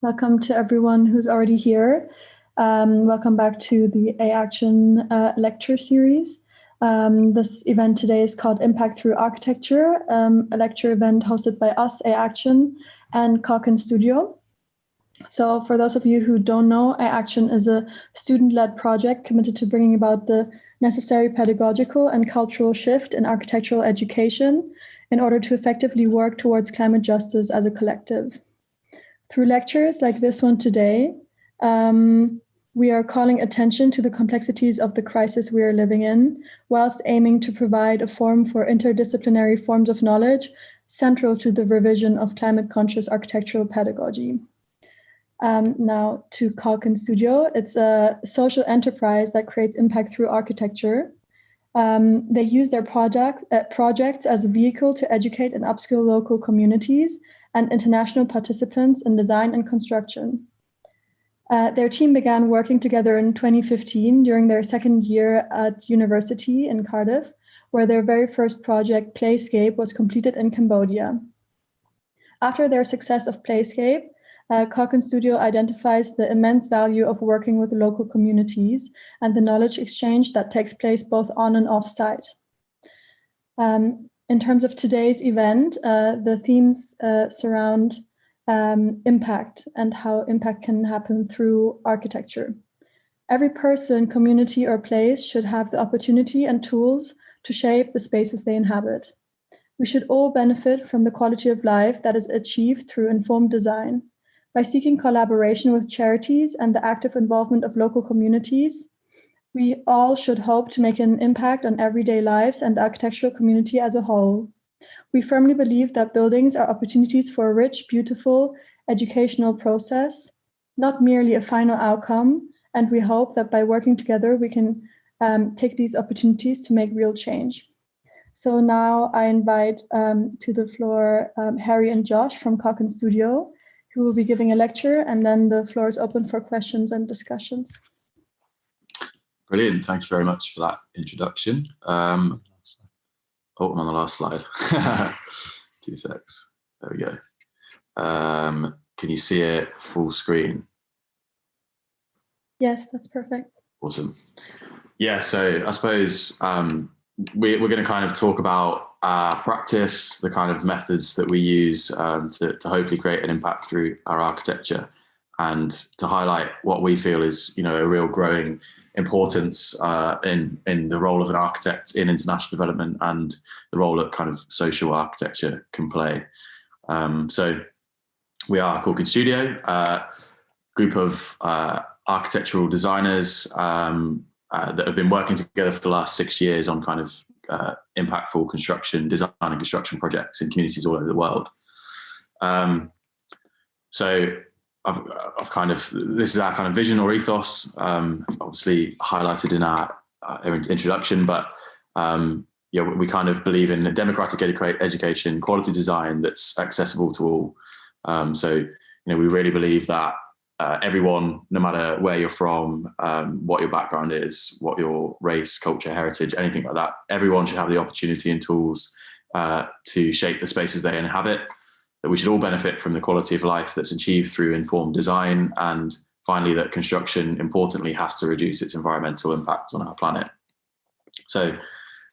Welcome to everyone who's already here. Welcome back to the A-Action lecture series. This event today is called Impact Through Architecture, a lecture event hosted by us, A-Action, and CAUKIN Studio. So for those of you who don't know, A-Action is a student-led project committed to bringing about the necessary pedagogical and cultural shift in architectural education in order to effectively work towards climate justice as a collective. Through lectures like this one today, we are calling attention to the complexities of the crisis we are living in, whilst aiming to provide a forum for interdisciplinary forms of knowledge central to the revision of climate-conscious architectural pedagogy. Now to CAUKIN Studio. It's a social enterprise that creates impact through architecture. They use their projects as a vehicle to educate and upskill local communities and international participants in design and construction. Their team began working together in 2015 during their second year at university in Cardiff, where their very first project, Playscape, was completed in Cambodia. After their success of Playscape, CAUKIN Studio identifies the immense value of working with local communities and the knowledge exchange that takes place both on and off site. In terms of today's event, the themes surround impact and how impact can happen through architecture. Every person, community, or place should have the opportunity and tools to shape the spaces they inhabit. We should all benefit from the quality of life that is achieved through informed design. By seeking collaboration with charities and the active involvement of local communities, we all should hope to make an impact on everyday lives and the architectural community as a whole. We firmly believe that buildings are opportunities for a rich, beautiful educational process, not merely a final outcome, and we hope that by working together, we can take these opportunities to make real change. So now I invite to the floor Harry and Josh from CAUKIN Studio, who will be giving a lecture, and then the floor is open for questions and discussions. Brilliant, thank you very much for that introduction. Oh, I'm on the last slide. 2 secs, there we go. Can you see it full screen? Yes, that's perfect. Awesome. Yeah, so I suppose we're going to kind of talk about practice, the kind of methods that we use to hopefully create an impact through our architecture, and to highlight what we feel is, a real growing importance in the role of an architect in international development and the role that kind of social architecture can play. So we are CAUKIN Studio, a group of architectural designers that have been working together for the last 6 years on kind of impactful construction, design and construction projects in communities all over the world. So I've kind of, this is our kind of vision or ethos, obviously highlighted in our introduction, but we kind of believe in a democratic education, quality design that's accessible to all. So we really believe that everyone, no matter where you're from, what your background is, what your race, culture, heritage, anything like that, everyone should have the opportunity and tools to shape the spaces they inhabit, that we should all benefit from the quality of life that's achieved through informed design, and finally that construction, importantly, has to reduce its environmental impact on our planet. So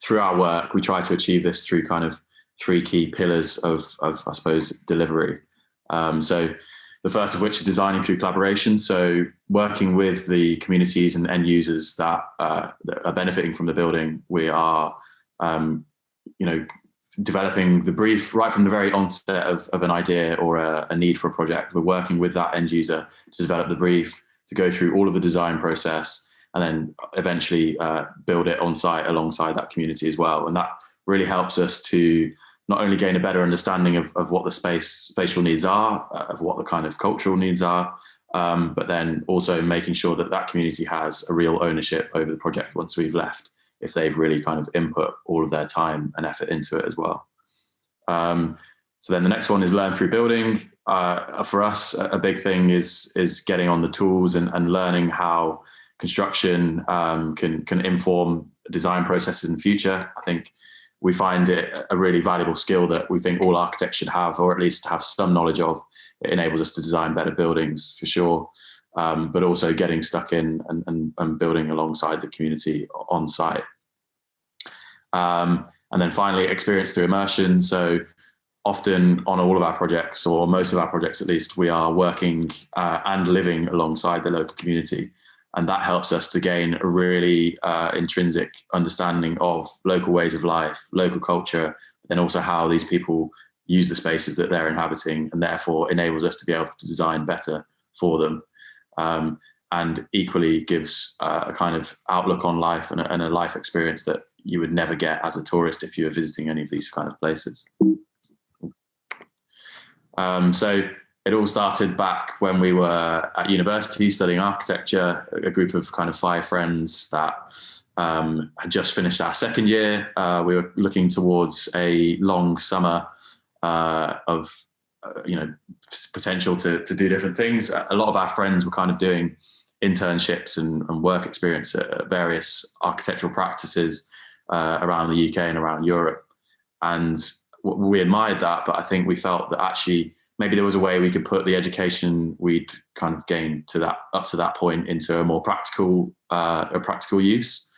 through our work, we try to achieve this through kind of 3 key pillars of I suppose, delivery. So the first of which is designing through collaboration. So working with the communities and end users that are benefiting from the building, we are, developing the brief right from the very onset of an idea or a need for a project. We're working with that end user to develop the brief, to go through all of the design process, and then eventually build it on site alongside that community as well. And that really helps us to not only gain a better understanding of what the spatial needs are, of what the kind of cultural needs are, but then also making sure that that community has a real ownership over the project once we've left, if they've really kind of input all of their time and effort into it as well. So then the next one is learn through building. For us, a big thing is getting on the tools and learning how construction can inform design processes in the future. I think we find it a really valuable skill that we think all architects should have, or at least have some knowledge of. It enables us to design better buildings for sure, but also getting stuck in and building alongside the community on site. And then finally, experience through immersion. So often on all of our projects, or most of our projects at least, we are working and living alongside the local community. And that helps us to gain a really intrinsic understanding of local ways of life, local culture, and also how these people use the spaces that they're inhabiting, and therefore enables us to be able to design better for them. And equally gives a kind of outlook on life and a life experience that you would never get as a tourist if you were visiting any of these kind of places. So it all started back when we were at university studying architecture, a group of kind of 5 friends that had just finished our second year. We were looking towards a long summer of potential to do different things. A lot of our friends were kind of doing internships and work experience at various architectural practices around the UK and around Europe. And we admired that, but I think we felt that actually maybe there was a way we could put the education we'd kind of gained up to that point into a more practical use.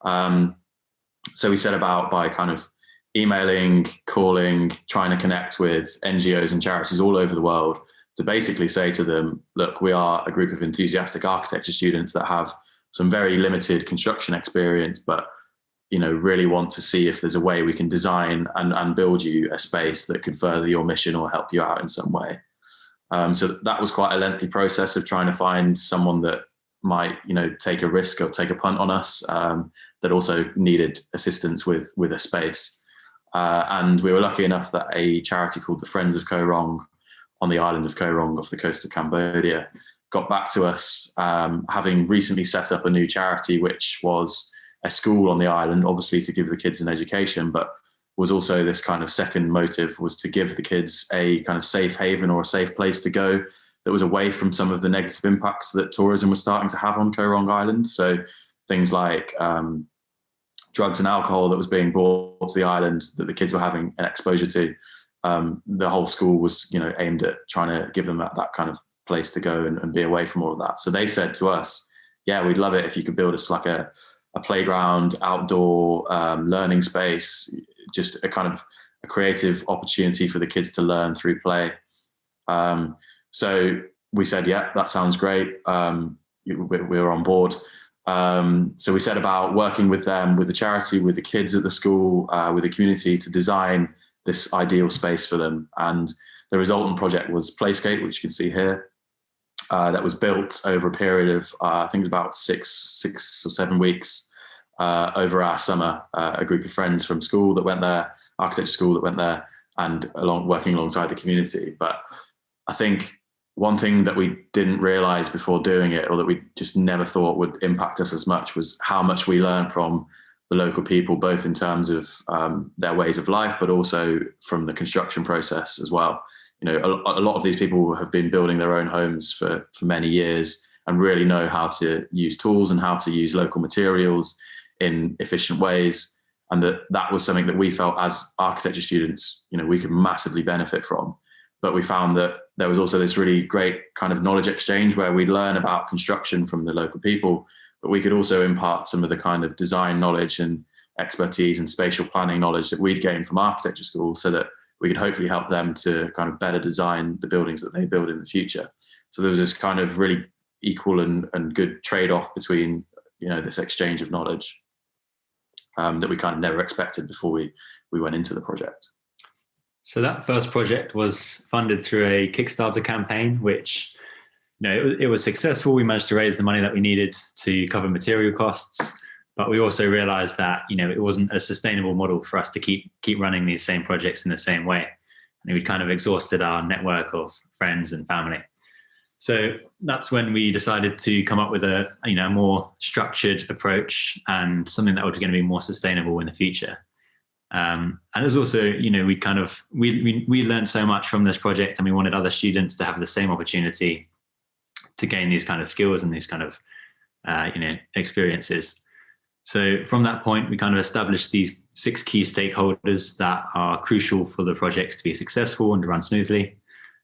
So we set about by kind of emailing, calling, trying to connect with NGOs and charities all over the world to basically say to them, look, we are a group of enthusiastic architecture students that have some very limited construction experience, but really want to see if there's a way we can design and build you a space that could further your mission or help you out in some way. So that was quite a lengthy process of trying to find someone that might, take a risk or take a punt on us, that also needed assistance with a space. And we were lucky enough that a charity called the Friends of Koh Rong on the island of Koh Rong off the coast of Cambodia got back to us, having recently set up a new charity, which was a school on the island, obviously to give the kids an education, but was also this kind of second motive was to give the kids a kind of safe haven or a safe place to go that was away from some of the negative impacts that tourism was starting to have on Koh Rong Island. So things like drugs and alcohol that was being brought to the island that the kids were having an exposure to. The whole school was, aimed at trying to give them that kind of place to go and be away from all of that. So they said to us, yeah, we'd love it if you could build us like a playground, outdoor learning space, just a kind of a creative opportunity for the kids to learn through play. So we said, yeah, that sounds great. We were on board. So we set about working with them, with the charity, with the kids at the school, with the community to design this ideal space for them. And the resultant project was Playscape, which you can see here. That was built over a period of, I think it was about six or 7 weeks over our summer. A group of friends from school that went there, architecture school that went there, and working alongside the community. But I think one thing that we didn't realize before doing it, or that we just never thought would impact us as much, was how much we learned from the local people, both in terms of their ways of life, but also from the construction process as well. A lot of these people have been building their own homes for many years and really know how to use tools and how to use local materials in efficient ways. And that was something that we felt as architecture students, we could massively benefit from. But we found that there was also this really great kind of knowledge exchange where we'd learn about construction from the local people, but we could also impart some of the kind of design knowledge and expertise and spatial planning knowledge that we'd gained from architecture school, so that we could hopefully help them to kind of better design the buildings that they build in the future. So there was this kind of really equal and good trade-off between, this exchange of knowledge that we kind of never expected before we went into the project. So that first project was funded through a Kickstarter campaign, which, it was successful. We managed to raise the money that we needed to cover material costs. But we also realized that, it wasn't a sustainable model for us to keep running these same projects in the same way. And we'd kind of exhausted our network of friends and family. So that's when we decided to come up with a more structured approach and something that was going to be more sustainable in the future. And there's also, we learned so much from this project, and we wanted other students to have the same opportunity to gain these kind of skills and these kind of, experiences. So from that point, we kind of established these 6 key stakeholders that are crucial for the projects to be successful and to run smoothly.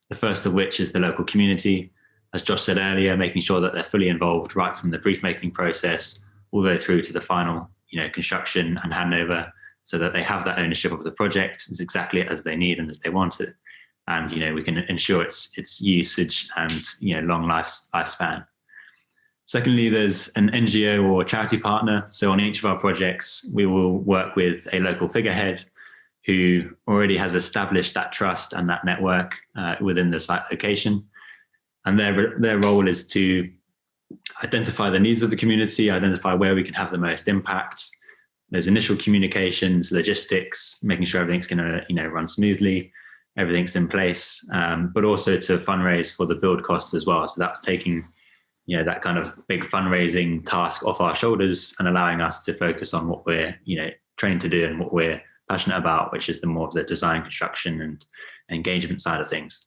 The first of which is the local community. As Josh said earlier, making sure that they're fully involved right from the brief making process all the way through to the final, construction and handover, so that they have that ownership of the project. It's exactly as they need and as they want it. And, we can ensure its usage and, long lifespan. Secondly, there's an NGO or charity partner. So on each of our projects, we will work with a local figurehead who already has established that trust and that network within the site location. And their role is to identify the needs of the community, identify where we can have the most impact. There's initial communications, logistics, making sure everything's going to run smoothly, everything's in place, but also to fundraise for the build costs as well. So that's taking that kind of big fundraising task off our shoulders and allowing us to focus on what we're trained to do and what we're passionate about, which is the more of the design, construction and engagement side of things.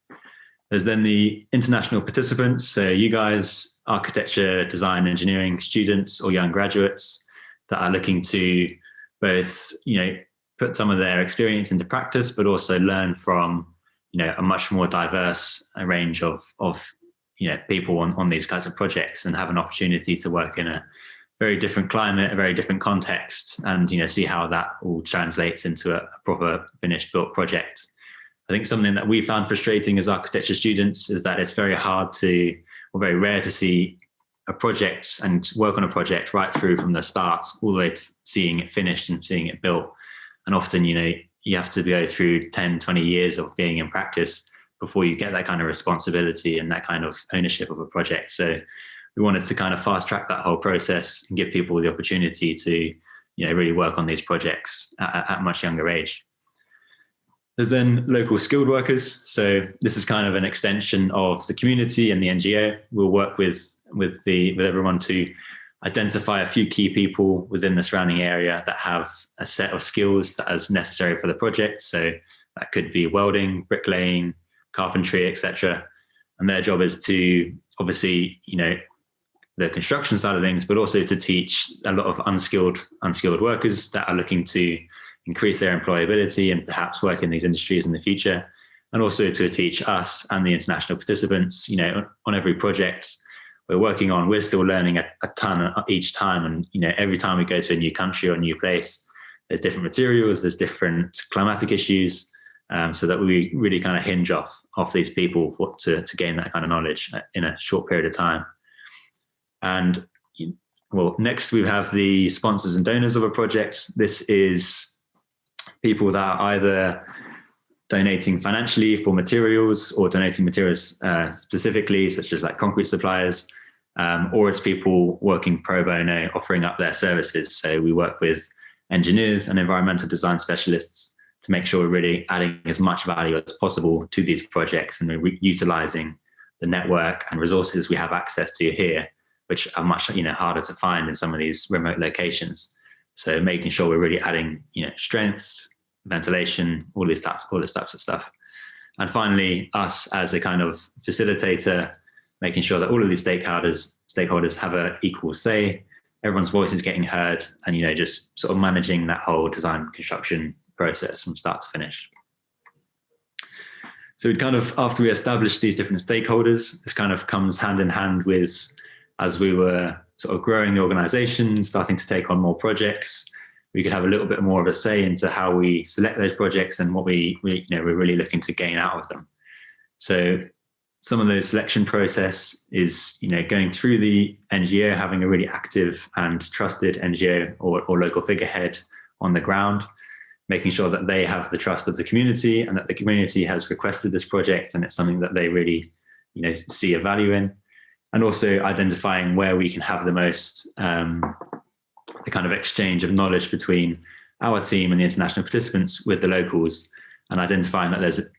There's then the international participants. So you guys, architecture, design, engineering students or young graduates that are looking to both, put some of their experience into practice, but also learn from, a much more diverse range of people on these kinds of projects, and have an opportunity to work in a very different climate, a very different context, and see how that all translates into a proper finished built project. I think something that we found frustrating as architecture students is that it's very rare to see a project and work on a project right through from the start all the way to seeing it finished and seeing it built. And often, you have to go through 10, 20 years of being in practice before you get that kind of responsibility and that kind of ownership of a project. So we wanted to kind of fast track that whole process and give people the opportunity to, really work on these projects at a much younger age. There's then local skilled workers. So this is kind of an extension of the community and the NGO. We'll work with everyone to identify a few key people within the surrounding area that have a set of skills that is necessary for the project. So that could be welding, bricklaying, carpentry, etc. And their job is to obviously, the construction side of things, but also to teach a lot of unskilled workers that are looking to increase their employability and perhaps work in these industries in the future. And also to teach us and the international participants, on every project we're working on, we're still learning a ton each time. And, every time we go to a new country or a new place, there's different materials, there's different climatic issues, so that we really kind of hinge off these people to gain that kind of knowledge in a short period of time. And next we have the sponsors and donors of a project. This is people that are either donating financially for materials or donating materials specifically, such as like concrete suppliers, or it's people working pro bono, offering up their services. So we work with engineers and environmental design specialists to make sure we're really adding as much value as possible to these projects, and we're utilizing the network and resources we have access to here, which are much harder to find in some of these remote locations. So making sure we're really adding strengths, ventilation, all this types of stuff. And finally, us as a kind of facilitator, making sure that all of these stakeholders have an equal say, everyone's voice is getting heard, and just sort of managing that whole design construction process from start to finish. So it kind of, after we established these different stakeholders, this kind of comes hand in hand with, as we were sort of growing the organization, starting to take on more projects, we could have a little bit more of a say into how we select those projects and what we're really looking to gain out of them. So some of those selection process is, going through the NGO, having a really active and trusted NGO or local figurehead on the ground, making sure that they have the trust of the community and that the community has requested this project and it's something that they really, see a value in. And also identifying where we can have the most, the kind of exchange of knowledge between our team and the international participants with the locals, and identifying that there's,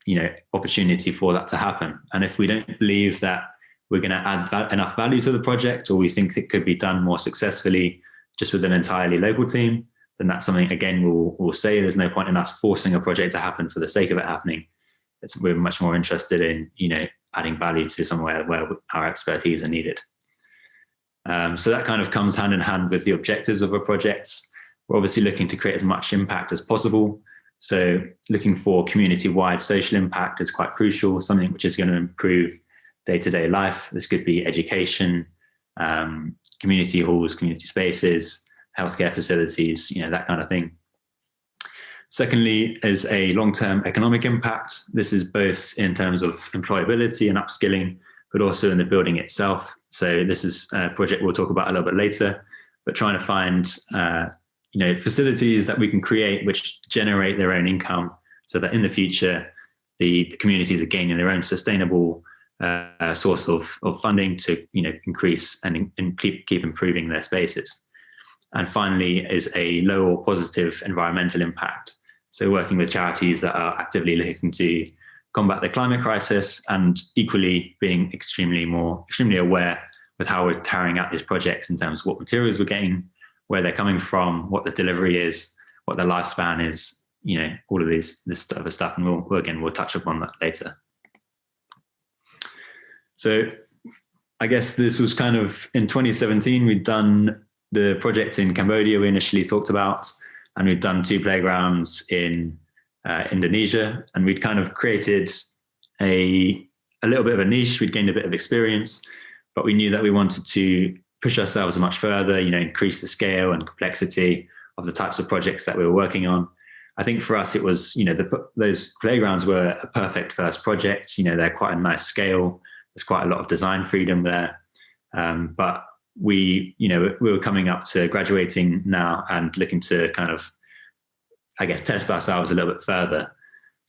opportunity for that to happen. And if we don't believe that we're going to add enough value to the project, or we think it could be done more successfully just with an entirely local team, then that's something, again, we'll say there's no point in us forcing a project to happen for the sake of it happening. We're much more interested in, adding value to somewhere where our expertise are needed. So that kind of comes hand in hand with the objectives of a project, we're obviously looking to create as much impact as possible. So looking for community-wide social impact is quite crucial, something which is going to improve day-to-day life. This could be education, community halls, community spaces, healthcare facilities, that kind of thing. Secondly, is a long-term economic impact. This is both in terms of employability and upskilling, but also in the building itself. So this is a project we'll talk about a little bit later, but trying to find facilities that we can create which generate their own income, so that in the future the communities are gaining their own sustainable source of funding to increase and keep improving their spaces. And finally is a low or positive environmental impact. So working with charities that are actively looking to combat the climate crisis, and equally being extremely aware with how we're carrying out these projects in terms of what materials we're getting, where they're coming from, what the delivery is, what the lifespan is, all of this other stuff. And we'll touch upon that later. So I guess this was kind of in 2017, we'd done the project in Cambodia we initially talked about, and we'd done 2 playgrounds in Indonesia, and we'd kind of created a little bit of a niche. We'd gained a bit of experience, but we knew that we wanted to push ourselves much further, increase the scale and complexity of the types of projects that we were working on. I think for us, it was, those playgrounds were a perfect first project. They're quite a nice scale. There's quite a lot of design freedom there. But we were coming up to graduating now and looking to kind of, I guess, test ourselves a little bit further.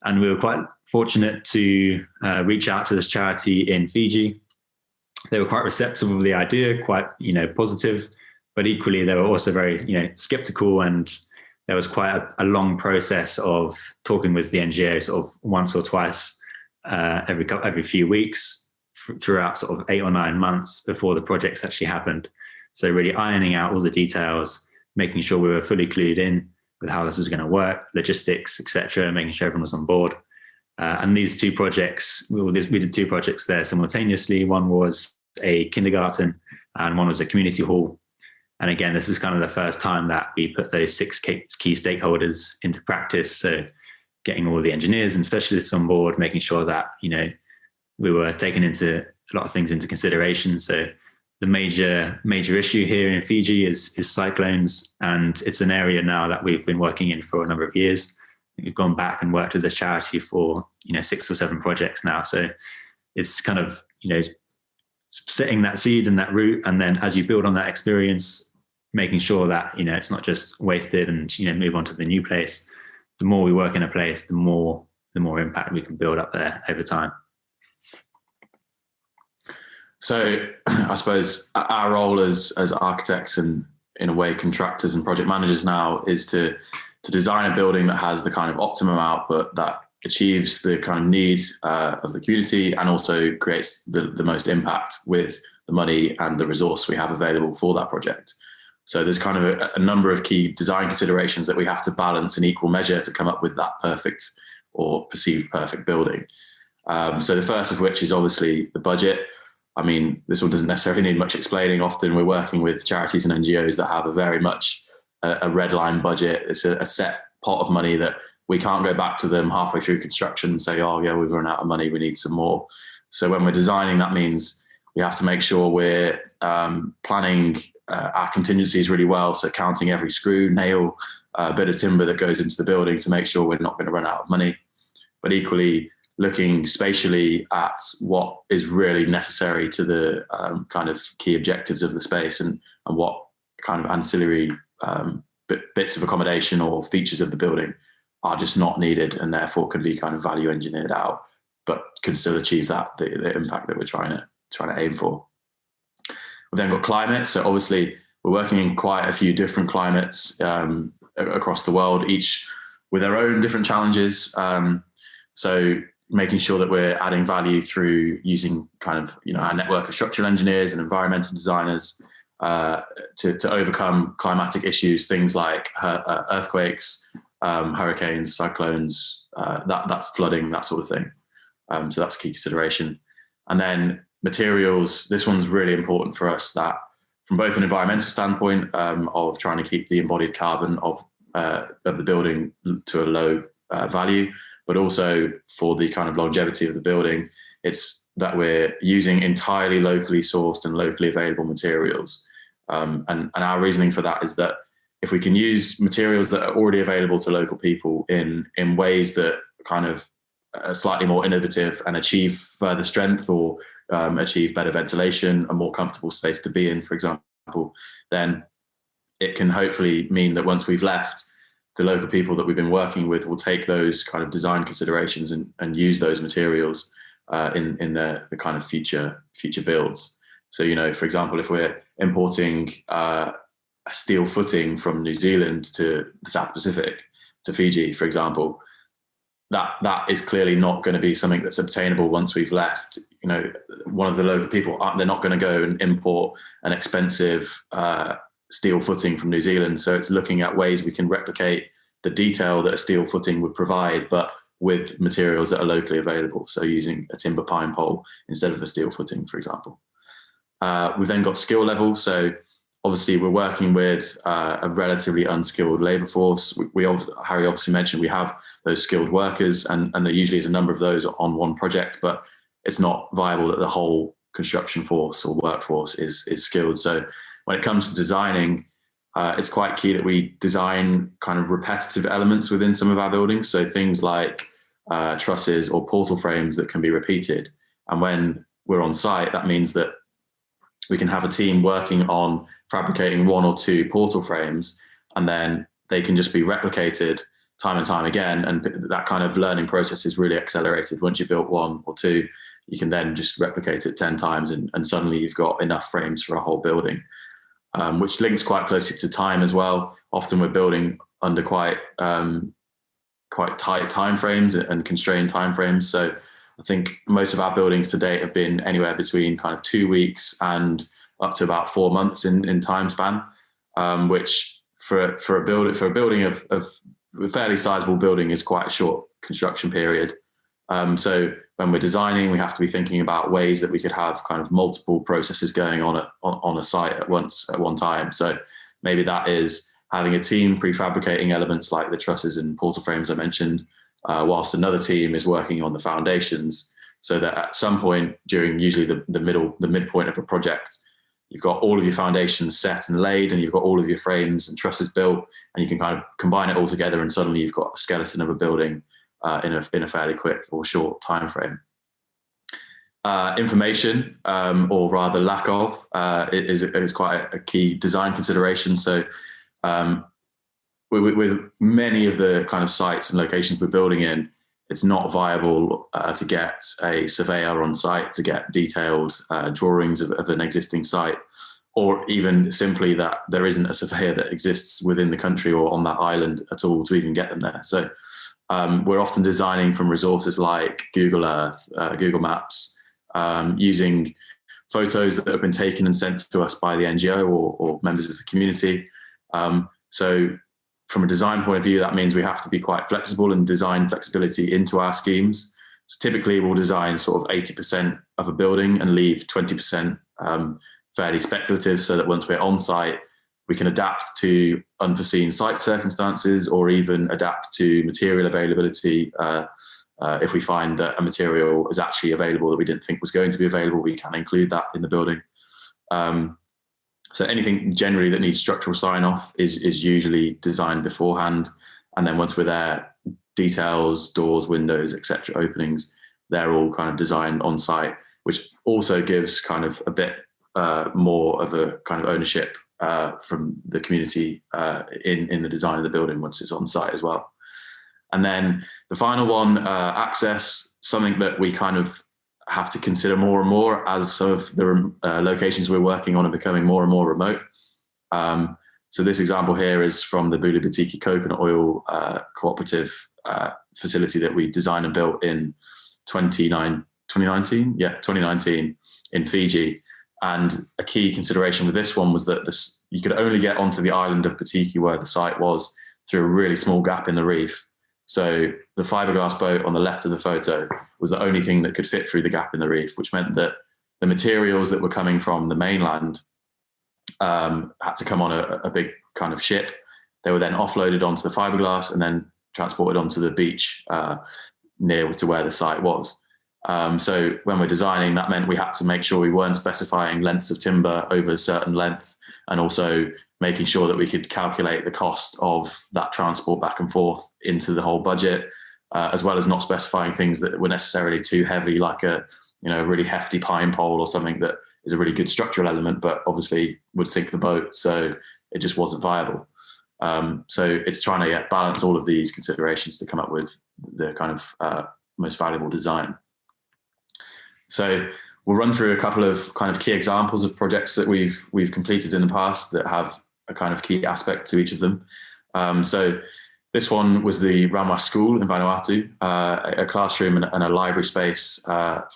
And we were quite fortunate to reach out to this charity in Fiji. They were quite receptive of the idea, quite, positive, but equally they were also very, skeptical. And there was quite a long process of talking with the NGO sort of once or twice every few weeks throughout sort of 8 or 9 months before the projects actually happened. So really ironing out all the details, making sure we were fully clued in with how this was going to work, logistics, etc., making sure everyone was on board. And these 2 projects, we did 2 projects there simultaneously. One was a kindergarten and one was a community hall. And again, this was kind of the first time that we put those 6 key stakeholders into practice. So getting all the engineers and specialists on board, making sure that, we were taking a lot of things into consideration. So the major issue here in Fiji is cyclones. And it's an area now that we've been working in for a number of years. We've gone back and worked with the charity for 6 or 7 projects now. So it's kind of setting that seed and that root, and then as you build on that experience, making sure that it's not just wasted and move on to the new place. The more we work in a place, the more impact we can build up there over time. So I suppose our role as architects and in a way contractors and project managers now is to design a building that has the kind of optimum output that achieves the kind of needs of the community and also creates the most impact with the money and the resource we have available for that project. So there's kind of a number of key design considerations that we have to balance in equal measure to come up with that perfect or perceived perfect building. So the first of which is obviously the budget. I mean, this one doesn't necessarily need much explaining. Often we're working with charities and NGOs that have a very much a red line budget. It's a set pot of money that we can't go back to them halfway through construction and say, oh yeah, we've run out of money, we need some more. So when we're designing, that means we have to make sure we're planning our contingencies really well. So counting every screw, nail, bit of timber that goes into the building to make sure we're not going to run out of money. But equally, looking spatially at what is really necessary to the kind of key objectives of the space and what kind of ancillary bits of accommodation or features of the building are just not needed and therefore can be kind of value engineered out, but can still achieve the impact that we're trying to aim for. We've then got climate. So obviously we're working in quite a few different climates across the world, each with their own different challenges. So making sure that we're adding value through using kind of, our network of structural engineers and environmental designers to overcome climatic issues, things like earthquakes, hurricanes, cyclones, that's flooding, that sort of thing. So that's a key consideration. And then materials, this one's really important for us, that from both an environmental standpoint of trying to keep the embodied carbon of the building to a low value, but also for the kind of longevity of the building, it's that we're using entirely locally sourced and locally available materials. And our reasoning for that is that if we can use materials that are already available to local people in ways that kind of are slightly more innovative and achieve further strength or achieve better ventilation, a more comfortable space to be in, for example, then it can hopefully mean that once we've left, the local people that we've been working with will take those kind of design considerations and use those materials in the kind of future builds. So, you know, for example, if we're importing a steel footing from New Zealand to the South Pacific, to Fiji, for example, that is clearly not going to be something that's obtainable once we've left. You know, one of the local people, they're not going to go and import an expensive steel footing from New Zealand. So it's looking at ways we can replicate the detail that a steel footing would provide, but with materials that are locally available. So using a timber pine pole instead of a steel footing, for example. We've then got skill level. So obviously we're working with a relatively unskilled labor force. Harry obviously mentioned we have those skilled workers, and there usually is a number of those on one project, but it's not viable that the whole construction force or workforce is skilled. So when it comes to designing, it's quite key that we design kind of repetitive elements within some of our buildings. So things like trusses or portal frames that can be repeated. And when we're on site, that means that we can have a team working on fabricating one or two portal frames, and then they can just be replicated time and time again. And that kind of learning process is really accelerated. Once you built one or two, you can then just replicate it 10 times and suddenly you've got enough frames for a whole building, which links quite closely to time as well. Often we're building under quite tight time frames and constrained time frames. So I think most of our buildings to date have been anywhere between kind of 2 weeks and up to about 4 months in time span, which for a building of a fairly sizable building is quite a short construction period. So when we're designing, we have to be thinking about ways that we could have kind of multiple processes going on a site at one time. So maybe that is having a team prefabricating elements like the trusses and portal frames I mentioned, whilst another team is working on the foundations, so that at some point during usually the midpoint of a project, you've got all of your foundations set and laid, and you've got all of your frames and trusses built, and you can kind of combine it all together, and suddenly you've got a skeleton of a building in a fairly quick or short time frame. Information, or rather lack of, is quite a key design consideration. So with many of the kind of sites and locations we're building in, it's not viable to get a surveyor on site to get detailed drawings of an existing site, or even simply that there isn't a surveyor that exists within the country or on that island at all to even get them there. So we're often designing from resources like Google Earth, Google Maps, using photos that have been taken and sent to us by the NGO or members of the community. So from a design point of view, that means we have to be quite flexible and design flexibility into our schemes. So typically we'll design sort of 80% of a building and leave 20% fairly speculative, so that once we're on site, we can adapt to unforeseen site circumstances or even adapt to material availability. If we find that a material is actually available that we didn't think was going to be available, we can include that in the building. So anything generally that needs structural sign-off is usually designed beforehand. And then once we're there, details, doors, windows, etc., openings, they're all kind of designed on site, which also gives kind of a bit more of a kind of ownership from the community in the design of the building once it's on site as well. And then the final one, access, something that we kind of have to consider more and more as some of the locations we're working on are becoming more and more remote. So this example here is from the Boulevard coconut oil cooperative facility that we designed and built in 2019 in Fiji. And a key consideration with this one was that you could only get onto the island of Patiki, where the site was, through a really small gap in the reef. So the fiberglass boat on the left of the photo was the only thing that could fit through the gap in the reef, which meant that the materials that were coming from the mainland had to come on a big kind of ship. They were then offloaded onto the fiberglass and then transported onto the beach near to where the site was. So when we're designing, that meant we had to make sure we weren't specifying lengths of timber over a certain length, and also making sure that we could calculate the cost of that transport back and forth into the whole budget, as well as not specifying things that were necessarily too heavy, like a really hefty pine pole or something that is a really good structural element, but obviously would sink the boat. So it just wasn't viable. So it's trying to balance all of these considerations to come up with the kind of most valuable design. So we'll run through a couple of kind of key examples of projects that we've completed in the past that have a kind of key aspect to each of them. So this one was the Rama school in Vanuatu, a classroom and a library space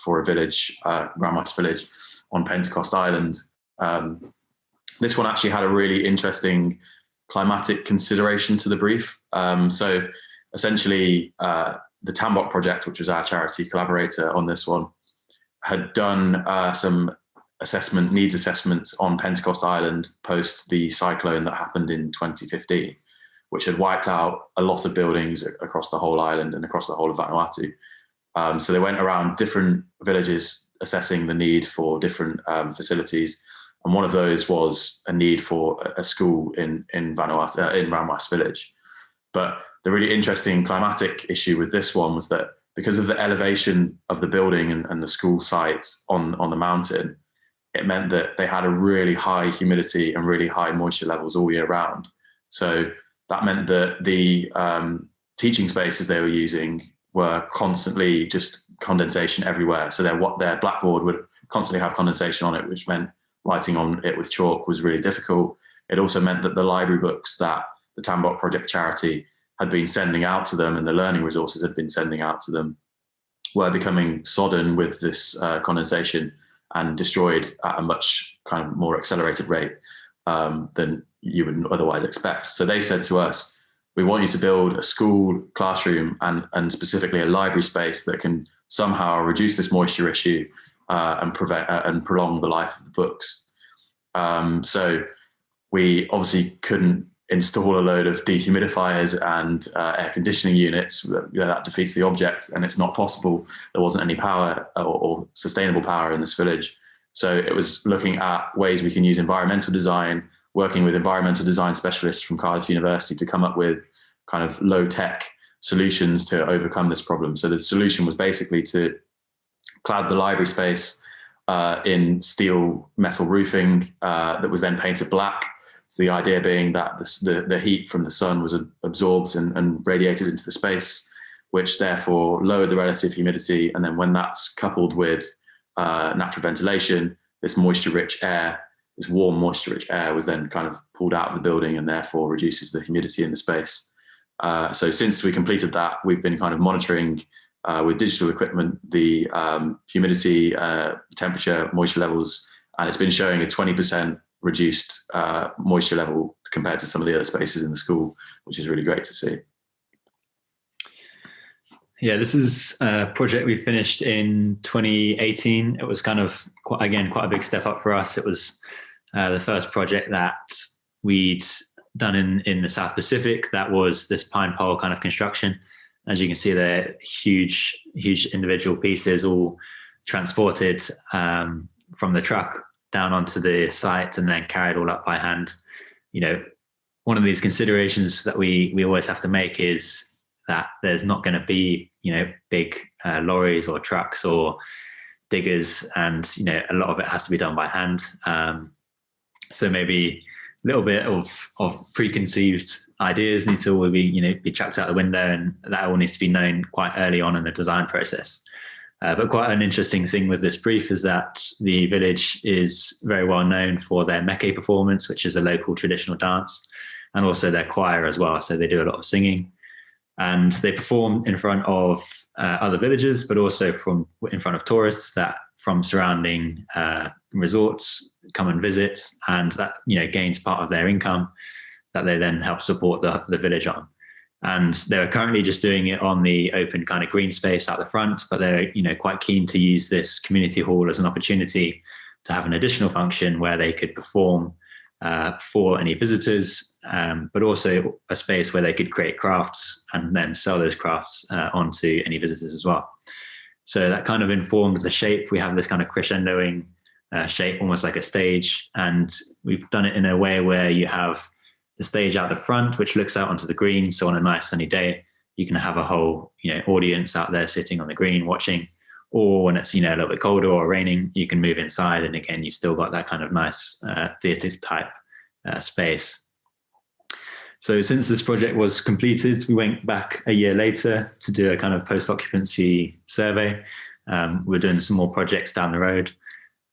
for a village, Rama's village on Pentecost Island. This one actually had a really interesting climatic consideration to the brief. So essentially, the Tambok project, which was our charity collaborator on this one, had done some needs assessments on Pentecost Island post the cyclone that happened in 2015, which had wiped out a lot of buildings across the whole island and across the whole of Vanuatu. So they went around different villages assessing the need for different facilities. And one of those was a need for a school in Vanuatu, in Rama's village. But the really interesting climatic issue with this one was that because of the elevation of the building and the school site on the mountain, it meant that they had a really high humidity and really high moisture levels all year round. So that meant that the teaching spaces they were using were constantly just condensation everywhere. So their blackboard would constantly have condensation on it, which meant writing on it with chalk was really difficult. It also meant that the library books that the Tambok Project charity had been sending out to them and the learning resources had been sending out to them were becoming sodden with this condensation and destroyed at a much kind of more accelerated rate than you would otherwise expect. So they said to us, we want you to build a school classroom and specifically a library space that can somehow reduce this moisture issue and prolong the life of the books. So we obviously couldn't install a load of dehumidifiers and air conditioning units. That defeats the object, and it's not possible. There wasn't any power or sustainable power in this village. So it was looking at ways we can use environmental design, working with environmental design specialists from Cardiff University to come up with kind of low-tech solutions to overcome this problem. So the solution was basically to clad the library space in steel metal roofing that was then painted black. So the idea being that the heat from the sun was absorbed and radiated into the space, which therefore lowered the relative humidity. And then when that's coupled with natural ventilation, this moisture-rich air, this warm moisture-rich air was then kind of pulled out of the building and therefore reduces the humidity in the space. So since we completed that, we've been kind of monitoring with digital equipment the humidity, temperature, moisture levels, and it's been showing a 20% reduced moisture level compared to some of the other spaces in the school, which is really great to see. Yeah, this is a project we finished in 2018. It was kind of, quite a big step up for us. It was the first project that we'd done in the South Pacific. That was this pine pole kind of construction. As you can see, they're huge individual pieces, all transported from the truck down onto the site and then carried all up by hand. You know, one of these considerations that we always have to make is that there's not going to be, big lorries or trucks or diggers, and, a lot of it has to be done by hand. So maybe a little bit of preconceived ideas need to be chucked out the window, and that all needs to be known quite early on in the design process. But quite an interesting thing with this brief is that the village is very well known for their meke performance, which is a local traditional dance, and also their choir as well. So they do a lot of singing, and they perform in front of other villagers, but also in front of tourists that from surrounding resorts come and visit, and that gains part of their income that they then help support the village on. And they're currently just doing it on the open kind of green space out the front, but they're quite keen to use this community hall as an opportunity to have an additional function where they could perform for any visitors, but also a space where they could create crafts and then sell those crafts onto any visitors as well. So that kind of informed the shape. We have this kind of crescendoing shape, almost like a stage. And we've done it in a way where you have the stage out the front, which looks out onto the green. So on a nice sunny day, you can have a whole, audience out there sitting on the green watching. Or when it's, a little bit colder or raining, you can move inside. And again, you've still got that kind of nice theatre type space. So since this project was completed, we went back a year later to do a kind of post-occupancy survey. We're doing some more projects down the road.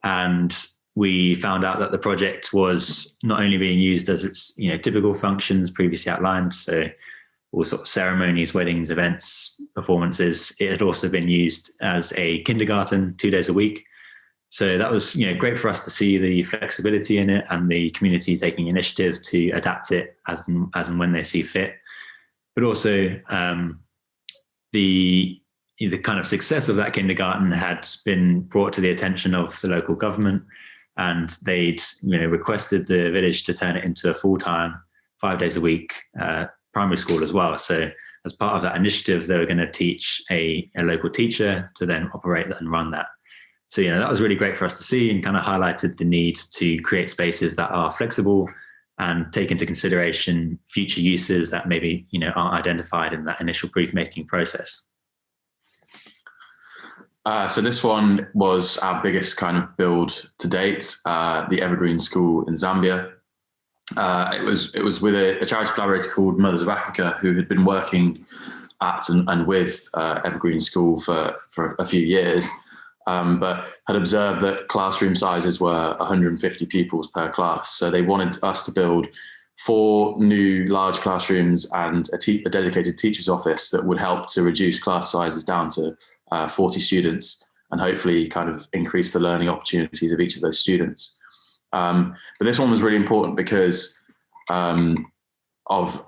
And we found out that the project was not only being used as its typical functions previously outlined, so all sorts of ceremonies, weddings, events, performances. It had also been used as a kindergarten 2 days a week. So that was great for us to see the flexibility in it and the community taking initiative to adapt it as and when they see fit. But also the kind of success of that kindergarten had been brought to the attention of the local government, and they'd requested the village to turn it into a full-time 5 days a week primary school as well. So as part of that initiative, they were going to teach a local teacher to then operate that and run that. So, that was really great for us to see, and kind of highlighted the need to create spaces that are flexible and take into consideration future uses that maybe, aren't identified in that initial brief making process. So this one was our biggest kind of build to date, the Evergreen school in Zambia. It was with a charity collaborator called Mothers of Africa, who had been working at and with Evergreen School for a few years, but had observed that classroom sizes were 150 pupils per class. So they wanted us to build 4 new large classrooms and a dedicated teacher's office that would help to reduce class sizes down to 40 students and hopefully kind of increase the learning opportunities of each of those students. But this one was really important because of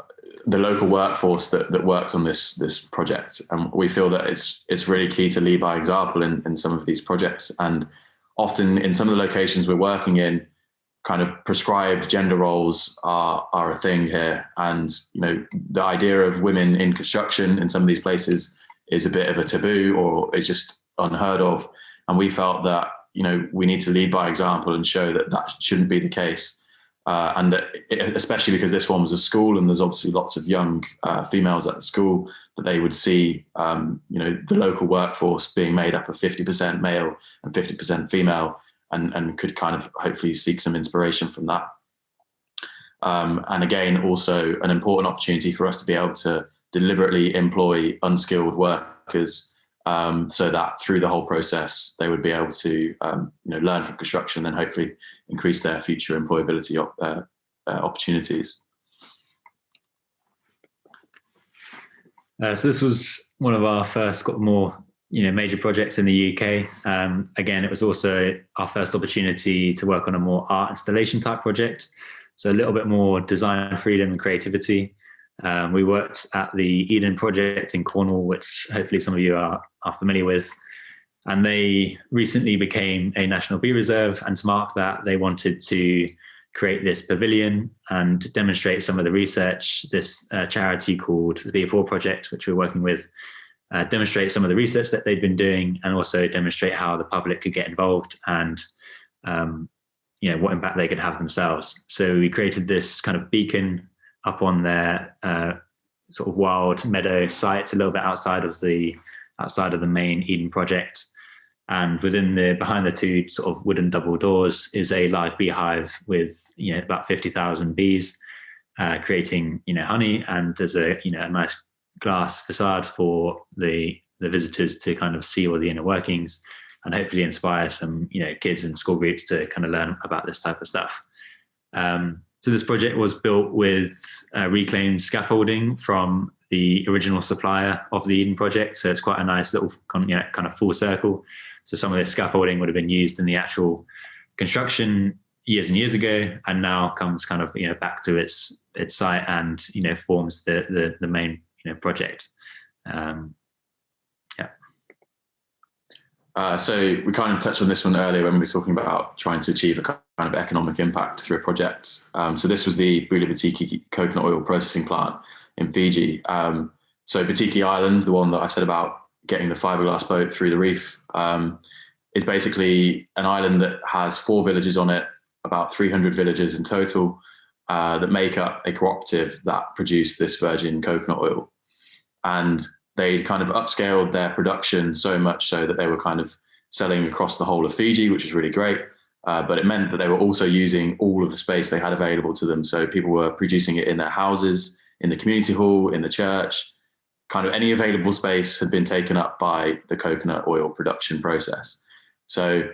the local workforce that worked on this project. And we feel that it's really key to lead by example in some of these projects. And often in some of the locations we're working in, kind of prescribed gender roles are a thing here. And, the idea of women in construction in some of these places is a bit of a taboo, or is just unheard of. And we felt that, we need to lead by example and show that shouldn't be the case. And that especially because this one was a school and there's obviously lots of young females at the school, that they would see, the local workforce being made up of 50% male and 50% female, and could kind of hopefully seek some inspiration from that. And again, also an important opportunity for us to be able to deliberately employ unskilled workers, so that through the whole process, they would be able to learn from construction and hopefully increase their future employability opportunities. So this was one of our first more major projects in the UK. Again, it was also our first opportunity to work on a more art installation type project. So a little bit more design freedom and creativity. We worked at the Eden project in Cornwall, which hopefully some of you are familiar with. And they recently became a National Bee Reserve. And to mark that, they wanted to create this pavilion and demonstrate some of the research. This charity called the Bee4 Project, which we're working with, demonstrate some of the research that they've been doing, and also demonstrate how the public could get involved and what impact they could have themselves. So we created this kind of beacon up on their sort of wild meadow sites, a little bit outside of the main Eden project. And behind the 2 sort of wooden double doors is a live beehive with about 50,000 bees creating honey. And there's a nice glass facade for the visitors to kind of see all the inner workings, and hopefully inspire some kids and school groups to kind of learn about this type of stuff. So this project was built with reclaimed scaffolding from the original supplier of the Eden project. So it's quite a nice little kind of full circle. So some of this scaffolding would have been used in the actual construction years and years ago, and now comes kind of back to its site and forms the main project. So we kind of touched on this one earlier when we were talking about trying to achieve a kind kind of economic impact through a project. So this was the Boulevard coconut oil processing plant in Fiji. So Batiki Island, the one that I said about getting the fiberglass boat through the reef, is basically an island that has 4 villages on it, about 300 villages in total, that make up a cooperative that produce this virgin coconut oil. And they kind of upscaled their production so much so that they were kind of selling across the whole of Fiji, which is really great. But it meant that they were also using all of the space they had available to them. So people were producing it in their houses, in the community hall, in the church. Kind of any available space had been taken up by the coconut oil production process. So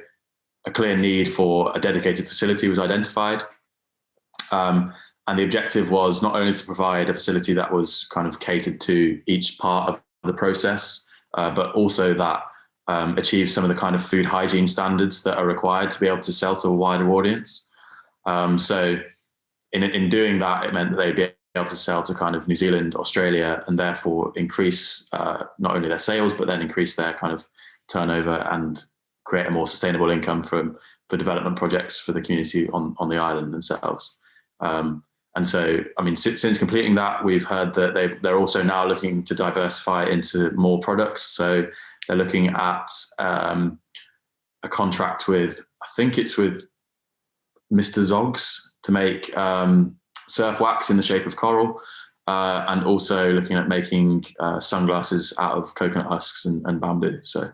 a clear need for a dedicated facility was identified. And the objective was not only to provide a facility that was kind of catered to each part of the process, but also that achieve some of the kind of food hygiene standards that are required to be able to sell to a wider audience. So in doing that, it meant that they'd be able to sell to kind of New Zealand, Australia, and therefore increase not only their sales, but then increase their kind of turnover and create a more sustainable income for development projects for the community on the island themselves. And so, I mean, since completing that, we've heard that they're also now looking to diversify into more products. So they're looking at a contract with, I think it's with Mr. Zoggs to make surf wax in the shape of coral, and also looking at making sunglasses out of coconut husks and bamboo. So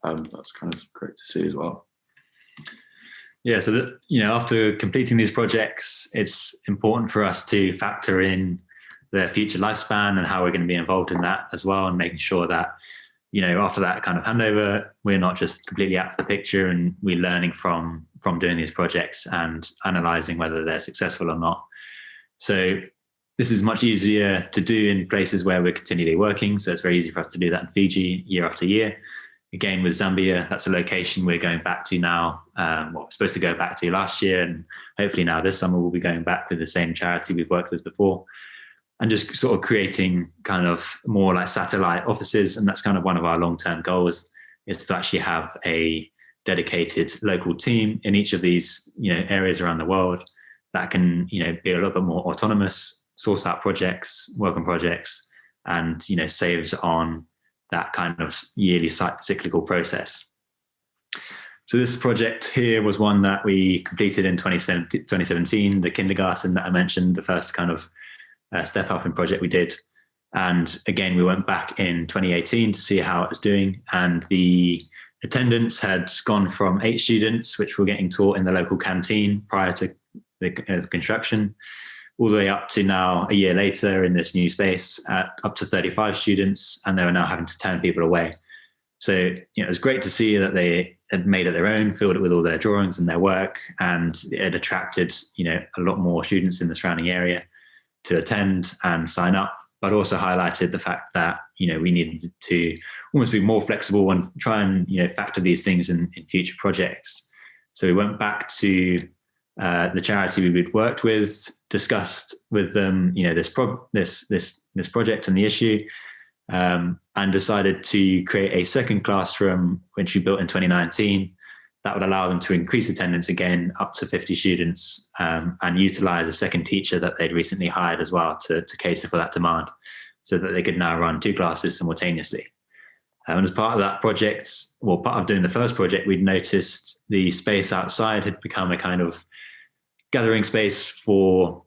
that's kind of great to see as well. Yeah, so that, after completing these projects, it's important for us to factor in their future lifespan and how we're going to be involved in that as well, and making sure that, after that kind of handover, we're not just completely out of the picture and we're learning from doing these projects and analysing whether they're successful or not. So this is much easier to do in places where we're continually working. So it's very easy for us to do that in Fiji year after year. Again, with Zambia, that's a location we're going back to now. We're supposed to go back to last year, and hopefully now this summer we'll be going back with the same charity we've worked with before, and just sort of creating kind of more like satellite offices. And that's kind of one of our long-term goals, is to actually have a dedicated local team in each of these, areas around the world that can, be a little bit more autonomous, source out projects, work on projects, and, saves on that kind of yearly cyclical process. So this project here was one that we completed in 2017, the kindergarten that I mentioned, the first kind of step up in project we did. And again, we went back in 2018 to see how it was doing. And the attendance had gone from 8 students, which were getting taught in the local canteen prior to the construction, all the way up to now, a year later in this new space, at up to 35 students, and they were now having to turn people away. So, it was great to see that they had made it their own, filled it with all their drawings and their work, and it had attracted, a lot more students in the surrounding area to attend and sign up, but also highlighted the fact that, we needed to almost be more flexible and try and, factor these things in future projects. So we went back to the charity we'd worked with, discussed with them, this project and the issue, and decided to create a second classroom, which we built in 2019, that would allow them to increase attendance again up to 50 students, and utilize a second teacher that they'd recently hired as well to cater for that demand, so that they could now run 2 classes simultaneously. And as part of that project, part of doing the first project, we'd noticed the space outside had become a kind of gathering space for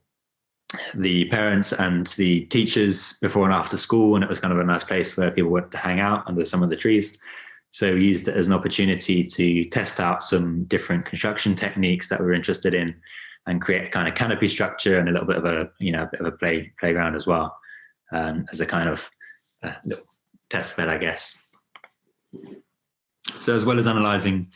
the parents and the teachers before and after school, and it was kind of a nice place where people went to hang out under some of the trees. So we used it as an opportunity to test out some different construction techniques that we were interested in, and create a kind of canopy structure and a little bit of a playground as well, as a kind of little test bed, I guess. So as well as analysing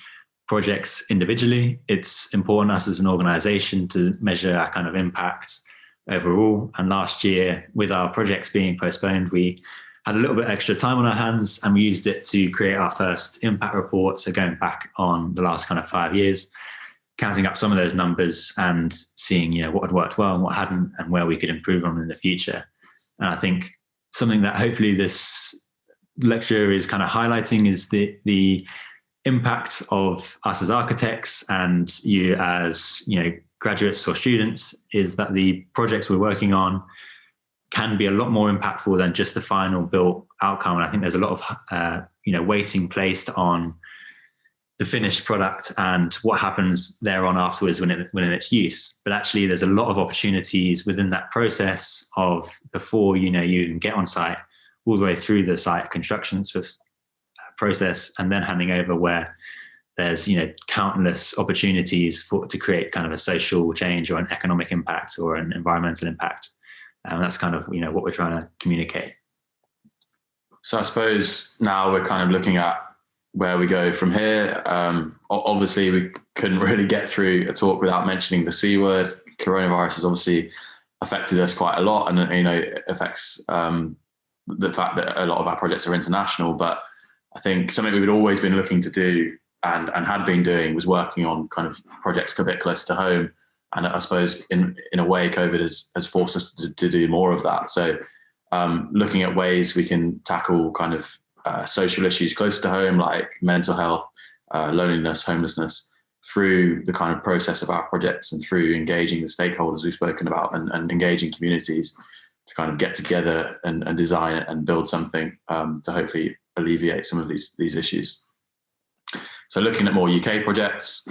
projects individually, it's important us as an organisation to measure our kind of impact overall. And last year, with our projects being postponed, we had a little bit extra time on our hands, and we used it to create our first impact report. So going back on the last kind of 5 years, counting up some of those numbers and seeing, what had worked well and what hadn't, and where we could improve on in the future. And I think something that hopefully this lecture is kind of highlighting is the impact of us as architects and you as, you know, graduates or students is that the projects we're working on can be a lot more impactful than just the final built outcome. And I think there's a lot of, you know, weighting placed on the finished product and what happens thereon afterwards when in its use. But actually, there's a lot of opportunities within that process of before, you know, you even get on site, all the way through the site construction sort of process, and then handing over, where there's, you know, countless opportunities to create kind of a social change or an economic impact or an environmental impact. And that's kind of, you know, what we're trying to communicate. So I suppose now we're kind of looking at where we go from here. Obviously, we couldn't really get through a talk without mentioning the C word. Coronavirus has obviously affected us quite a lot, and, you know, affects the fact that a lot of our projects are international. But I think something we've always been looking to do and had been doing was working on kind of projects a bit close to home. And I suppose in a way, COVID has forced us to do more of that. So looking at ways we can tackle kind of social issues close to home, like mental health, loneliness, homelessness, through the kind of process of our projects and through engaging the stakeholders we've spoken about and engaging communities to kind of get together and design it and build something to hopefully alleviate some of these issues. So looking at more UK projects,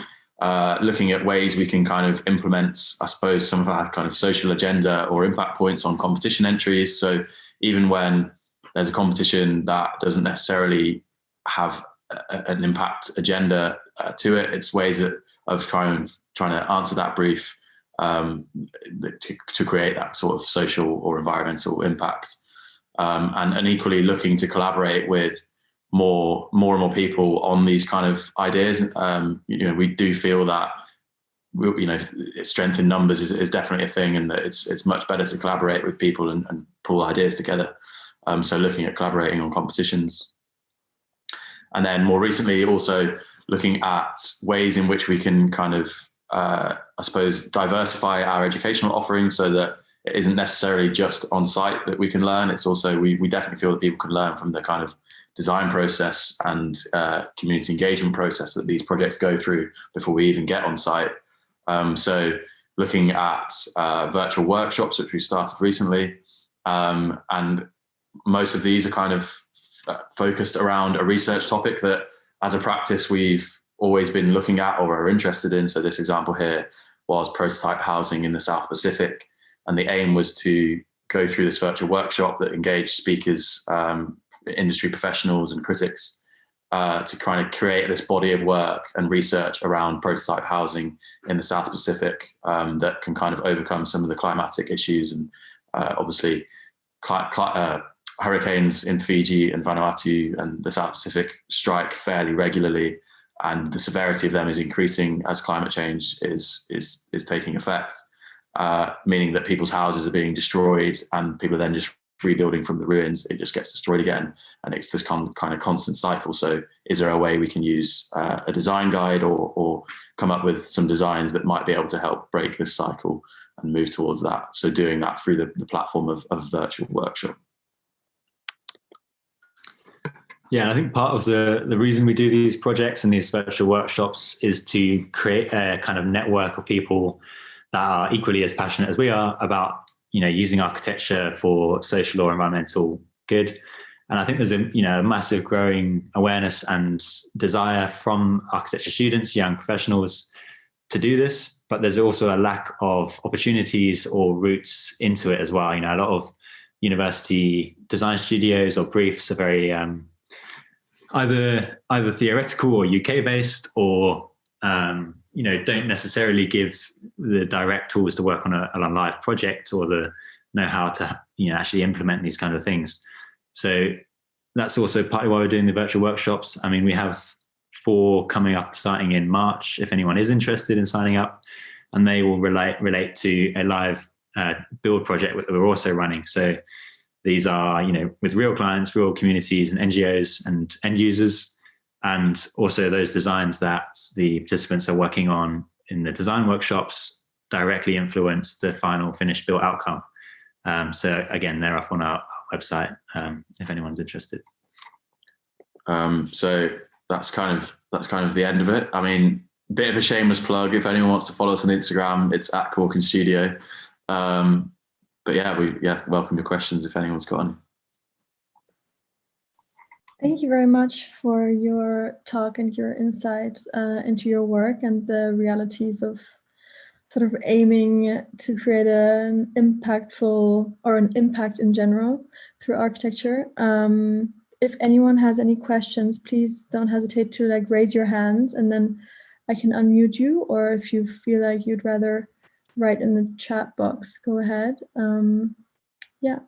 looking at ways we can kind of implement, I suppose, some of our kind of social agenda or impact points on competition entries. So even when there's a competition that doesn't necessarily have an impact agenda to it, it's ways of trying to answer that brief to create that sort of social or environmental impact. And equally looking to collaborate with more and more people on these kind of ideas. You know, we do feel that, you know, strength in numbers is definitely a thing, and that it's much better to collaborate with people and pull ideas together. So looking at collaborating on competitions. And then more recently, also looking at ways in which we can kind of, I suppose, diversify our educational offerings so that it isn't necessarily just on site that we can learn. It's also, we definitely feel that people can learn from the kind of design process and community engagement process that these projects go through before we even get on site. So looking at virtual workshops, which we started recently, and most of these are kind of focused around a research topic that as a practice we've always been looking at or are interested in. So this example here was prototype housing in the South Pacific. And the aim was to go through this virtual workshop that engaged speakers, industry professionals and critics to kind of create this body of work and research around prototype housing in the South Pacific that can kind of overcome some of the climatic issues. And obviously hurricanes in Fiji and Vanuatu and the South Pacific strike fairly regularly, and the severity of them is increasing as climate change is taking effect, meaning that people's houses are being destroyed and people are then just rebuilding from the ruins. It just gets destroyed again, and it's this kind of constant cycle. So is there a way we can use a design guide or come up with some designs that might be able to help break this cycle and move towards that? So doing that through the platform of virtual workshop. Yeah, and I think part of the reason we do these projects and these virtual workshops is to create a kind of network of people that are equally as passionate as we are about, you know, using architecture for social or environmental good. And I think there's a massive growing awareness and desire from architecture students, young professionals, to do this. But there's also a lack of opportunities or routes into it as well. You know, a lot of university design studios or briefs are very either theoretical or UK based, or don't necessarily give the direct tools to work on a live project or the know how to actually implement these kind of things. So that's also partly why we're doing the virtual workshops. I mean, we have 4 coming up starting in March, if anyone is interested in signing up, and they will relate to a live build project that we're also running. So these are, with real clients, real communities and NGOs and end users, and also those designs that the participants are working on in the design workshops directly influence the final finished built outcome. So again, they're up on our website if anyone's interested. So that's kind of that's kind of the end of it. I mean, bit of a shameless plug. If anyone wants to follow us on Instagram, it's at CAUKIN Studio. But yeah, welcome your questions if anyone's got any. Thank you very much for your talk and your insight into your work and the realities of sort of aiming to create an impactful or an impact in general through architecture. If anyone has any questions, please don't hesitate to like raise your hands and then I can unmute you, or if you feel like you'd rather write in the chat box, go ahead. Yeah.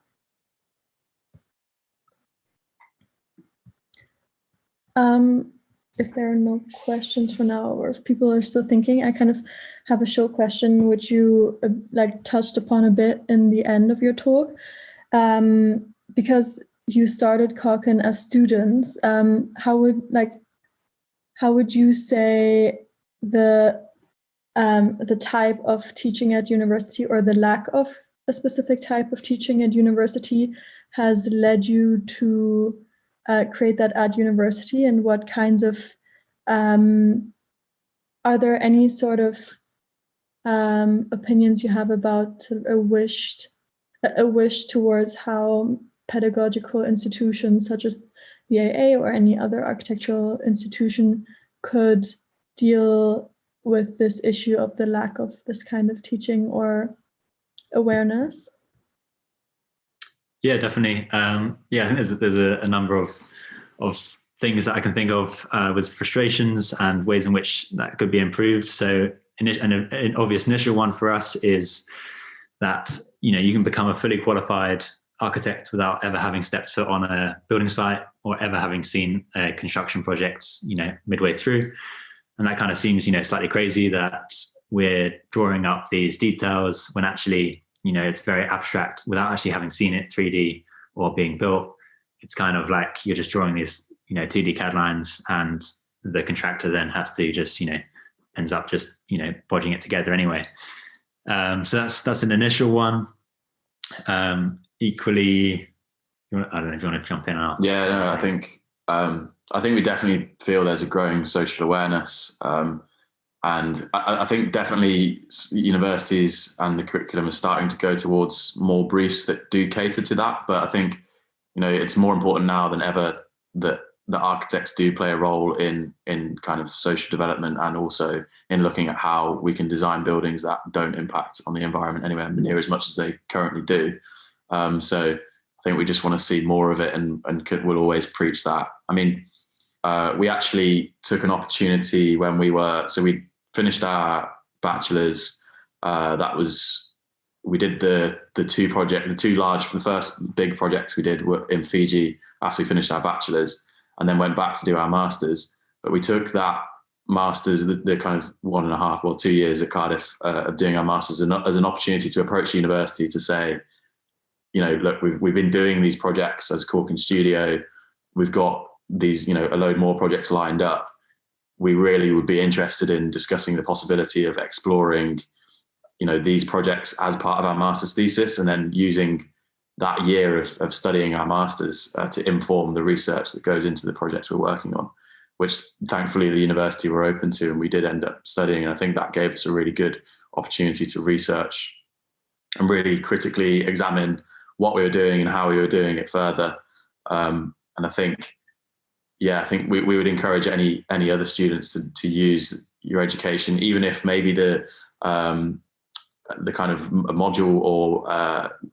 If there are no questions for now, or if people are still thinking, I kind of have a short question which you like touched upon a bit in the end of your talk. Because you started CAUKIN as students, how would you say the type of teaching at university, or the lack of a specific type of teaching at university, has led you to create that at university, and what kinds of are there any sort of opinions you have about a wish towards how pedagogical institutions such as the AA or any other architectural institution could deal with this issue of the lack of this kind of teaching or awareness? Yeah, definitely. I think there's a number of things that I can think of with frustrations and ways in which that could be improved. So an obvious initial one for us is that, you can become a fully qualified architect without ever having stepped foot on a building site or ever having seen a construction project, midway through. And that kind of seems, slightly crazy that we're drawing up these details when actually, it's very abstract without actually having seen it 3D or being built. It's kind of like you're just drawing these, 2D CAD lines, and the contractor then has to just, ends up just, bodging it together anyway. So that's an initial one. Equally, I don't know if you want to jump in or not. Yeah, no, I think we definitely feel there's a growing social awareness. And I think definitely universities and the curriculum are starting to go towards more briefs that do cater to that. But I think, it's more important now than ever that the architects do play a role in kind of social development, and also in looking at how we can design buildings that don't impact on the environment anywhere near as much as they currently do. So I think we just want to see more of it, and we'll always preach that. I mean, we actually took an opportunity when we finished our bachelor's. We did the first big projects we did were in Fiji after we finished our bachelor's, and then went back to do our master's. But we took that master's, the kind of 1.5 or 2 years at Cardiff of doing our master's as an opportunity to approach the university to say, look, we've been doing these projects as CAUKIN Studio. We've got these, a load more projects lined up. We really would be interested in discussing the possibility of exploring, these projects as part of our master's thesis, and then using that year of studying our master's to inform the research that goes into the projects we're working on, which thankfully the university were open to, and we did end up studying. And I think that gave us a really good opportunity to research and really critically examine what we were doing and how we were doing it further. And I think we would encourage any other students to use your education, even if maybe the kind of a module or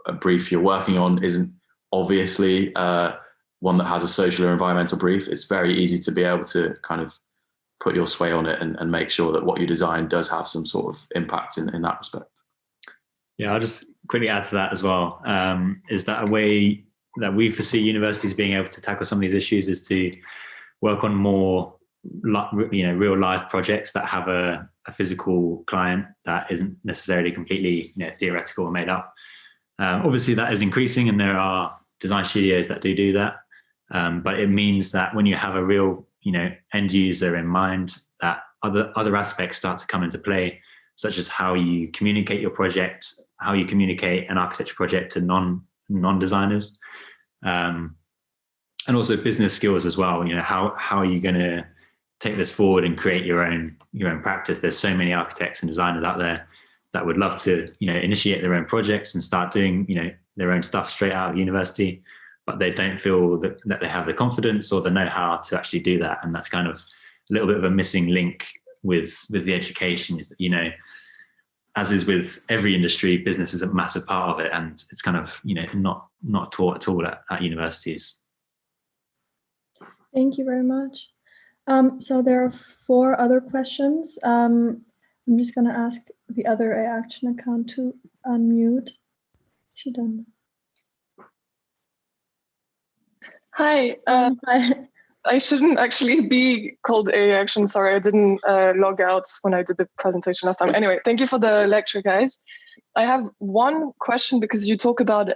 a brief you're working on isn't obviously one that has a social or environmental brief. It's very easy to be able to kind of put your sway on it and make sure that what you design does have some sort of impact in that respect. Yeah, I'll just quickly add to that as well. Is that a way that we foresee universities being able to tackle some of these issues is to work on more, real life projects that have a physical client that isn't necessarily completely theoretical or made up. Obviously that is increasing, and there are design studios that do that. But it means that when you have a real end user in mind, that other aspects start to come into play, such as how you communicate your project, how you communicate an architecture project to non-designers, and also business skills as well. How are you going to take this forward and create your own practice. There's so many architects and designers out there that would love to, initiate their own projects and start doing, their own stuff straight out of university, but they don't feel that they have the confidence or the know-how to actually do that. And that's kind of a little bit of a missing link with the education, is that, as is with every industry, business is a massive part of it. And it's kind of, not taught at all at universities. Thank you very much. So there are 4 other questions. I'm just going to ask the other Action account to unmute. She done. Hi. Hi. I shouldn't actually be called Action. Sorry, I didn't log out when I did the presentation last time. Anyway, thank you for the lecture, guys. I have one question because you talk about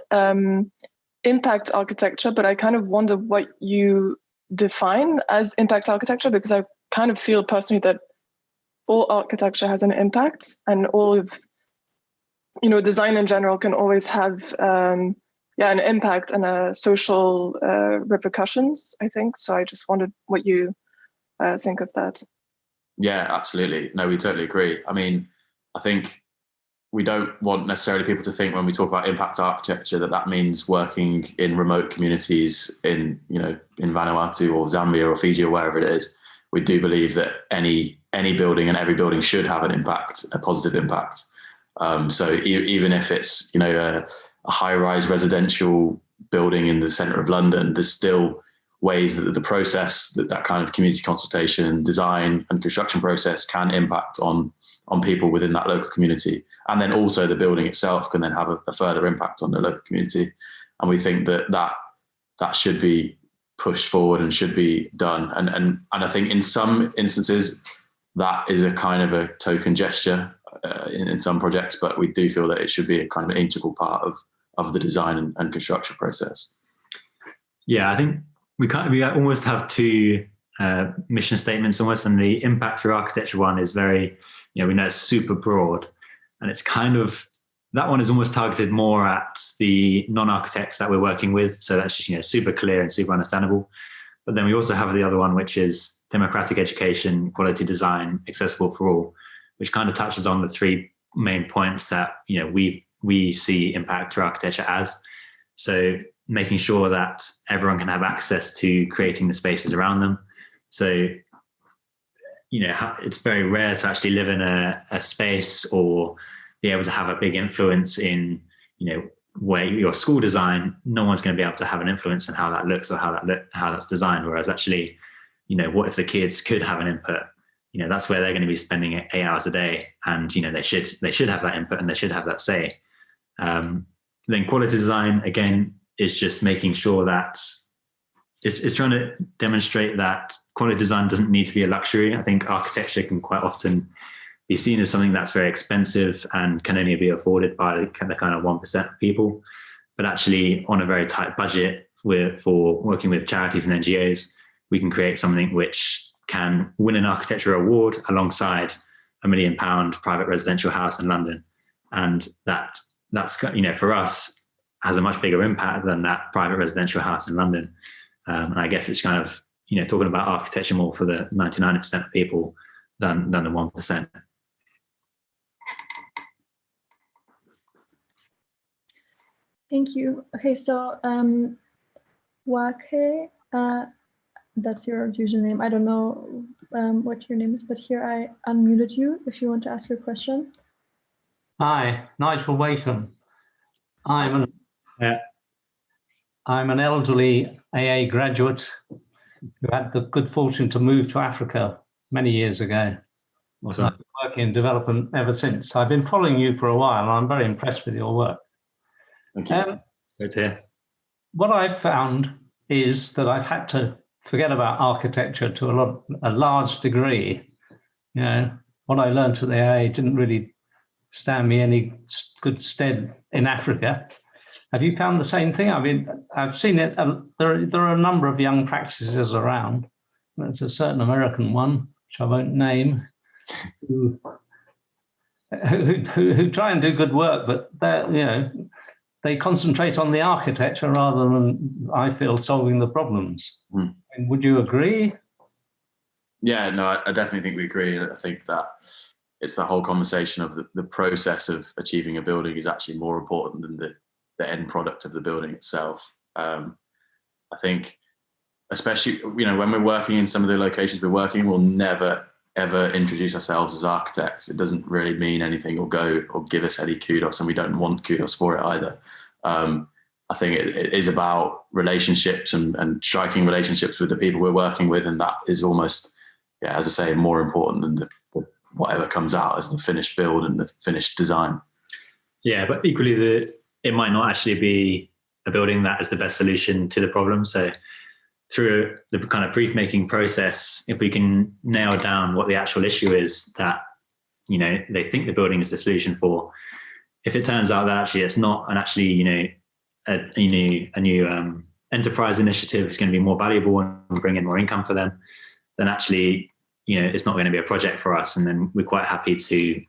impact architecture, but I kind of wonder what you define as impact architecture, because I kind of feel personally that all architecture has an impact, and all of design in general can always have an impact and a social repercussions, I think. So I just wondered what you think of that. Yeah, absolutely. No, we totally agree. I mean, I think we don't want necessarily people to think when we talk about impact architecture that means working in remote communities in Vanuatu or Zambia or Fiji or wherever it is. We do believe that any building and every building should have an impact, a positive impact. So even if it's a high-rise residential building in the centre of London, there's still ways that the process, that kind of community consultation, design and construction process can impact on people within that local community. And then also the building itself can then have a further impact on the local community. And we think that should be pushed forward and should be done. And I think in some instances that is a kind of a token gesture in some projects, but we do feel that it should be a kind of an integral part of the design and construction process. Yeah, I think we almost have 2 mission statements almost, and the impact through architecture one is very, we know it's super broad, and it's kind of, that one is almost targeted more at the non-architects that we're working with. So that's just, super clear and super understandable. But then we also have the other one, which is democratic education, quality design, accessible for all, which kind of touches on the 3 main points that, we see impact through architecture as. So making sure that everyone can have access to creating the spaces around them. So, it's very rare to actually live in a space or be able to have a big influence in, where your school design. No one's going to be able to have an influence in how that looks or how that's designed. Whereas actually, what if the kids could have an input? That's where they're going to be spending 8 hours a day, and they should have that input and they should have that say. Then quality design again is just making sure that it's trying to demonstrate that quality design doesn't need to be a luxury. I think architecture can quite often be seen as something that's very expensive and can only be afforded by the kind of 1% of people. But actually, on a very tight budget, for working with charities and NGOs, we can create something which can win an architecture award alongside a £1 million private residential house in London. And that's for us, has a much bigger impact than that private residential house in London. And I guess it's kind of, talking about architecture more for the 99% of people than the 1%. Thank you. Okay, so Wake, that's your username. I don't know what your name is, but here I unmuted you if you want to ask your question. Hi, Nigel Wakeham. I'm an elderly AA graduate who had the good fortune to move to Africa many years ago. Awesome. I've been working in development ever since. I've been following you for a while, and I'm very impressed with your work. Thank you. It's great to hear. What I've found is that I've had to forget about architecture to a large degree. What I learned at the AA didn't really stand me any good stead in Africa. Have you found the same thing? I mean, I've seen it. There are a number of young practices around. There's a certain American one, which I won't name, who try and do good work, but they concentrate on the architecture rather than, I feel, solving the problems. Would you agree? Yeah, no, I definitely think we agree. I think that it's the whole conversation of the process of achieving a building is actually more important than the end product of the building itself. I think, especially, when we're working in some of the locations we're working, we'll never ever introduce ourselves as architects. It doesn't really mean anything or give us any kudos, and we don't want kudos for it either. I think it is about relationships and striking relationships with the people we're working with, and that is almost, as I say, more important than the whatever comes out as the finished build and the finished design. Yeah, but equally, it might not actually be a building that is the best solution to the problem. So through the kind of brief making process, if we can nail down what the actual issue is that, they think the building is the solution for, if it turns out that actually it's not, and actually, a new enterprise initiative is going to be more valuable and bring in more income for them, then actually, it's not going to be a project for us. And then we're quite happy to,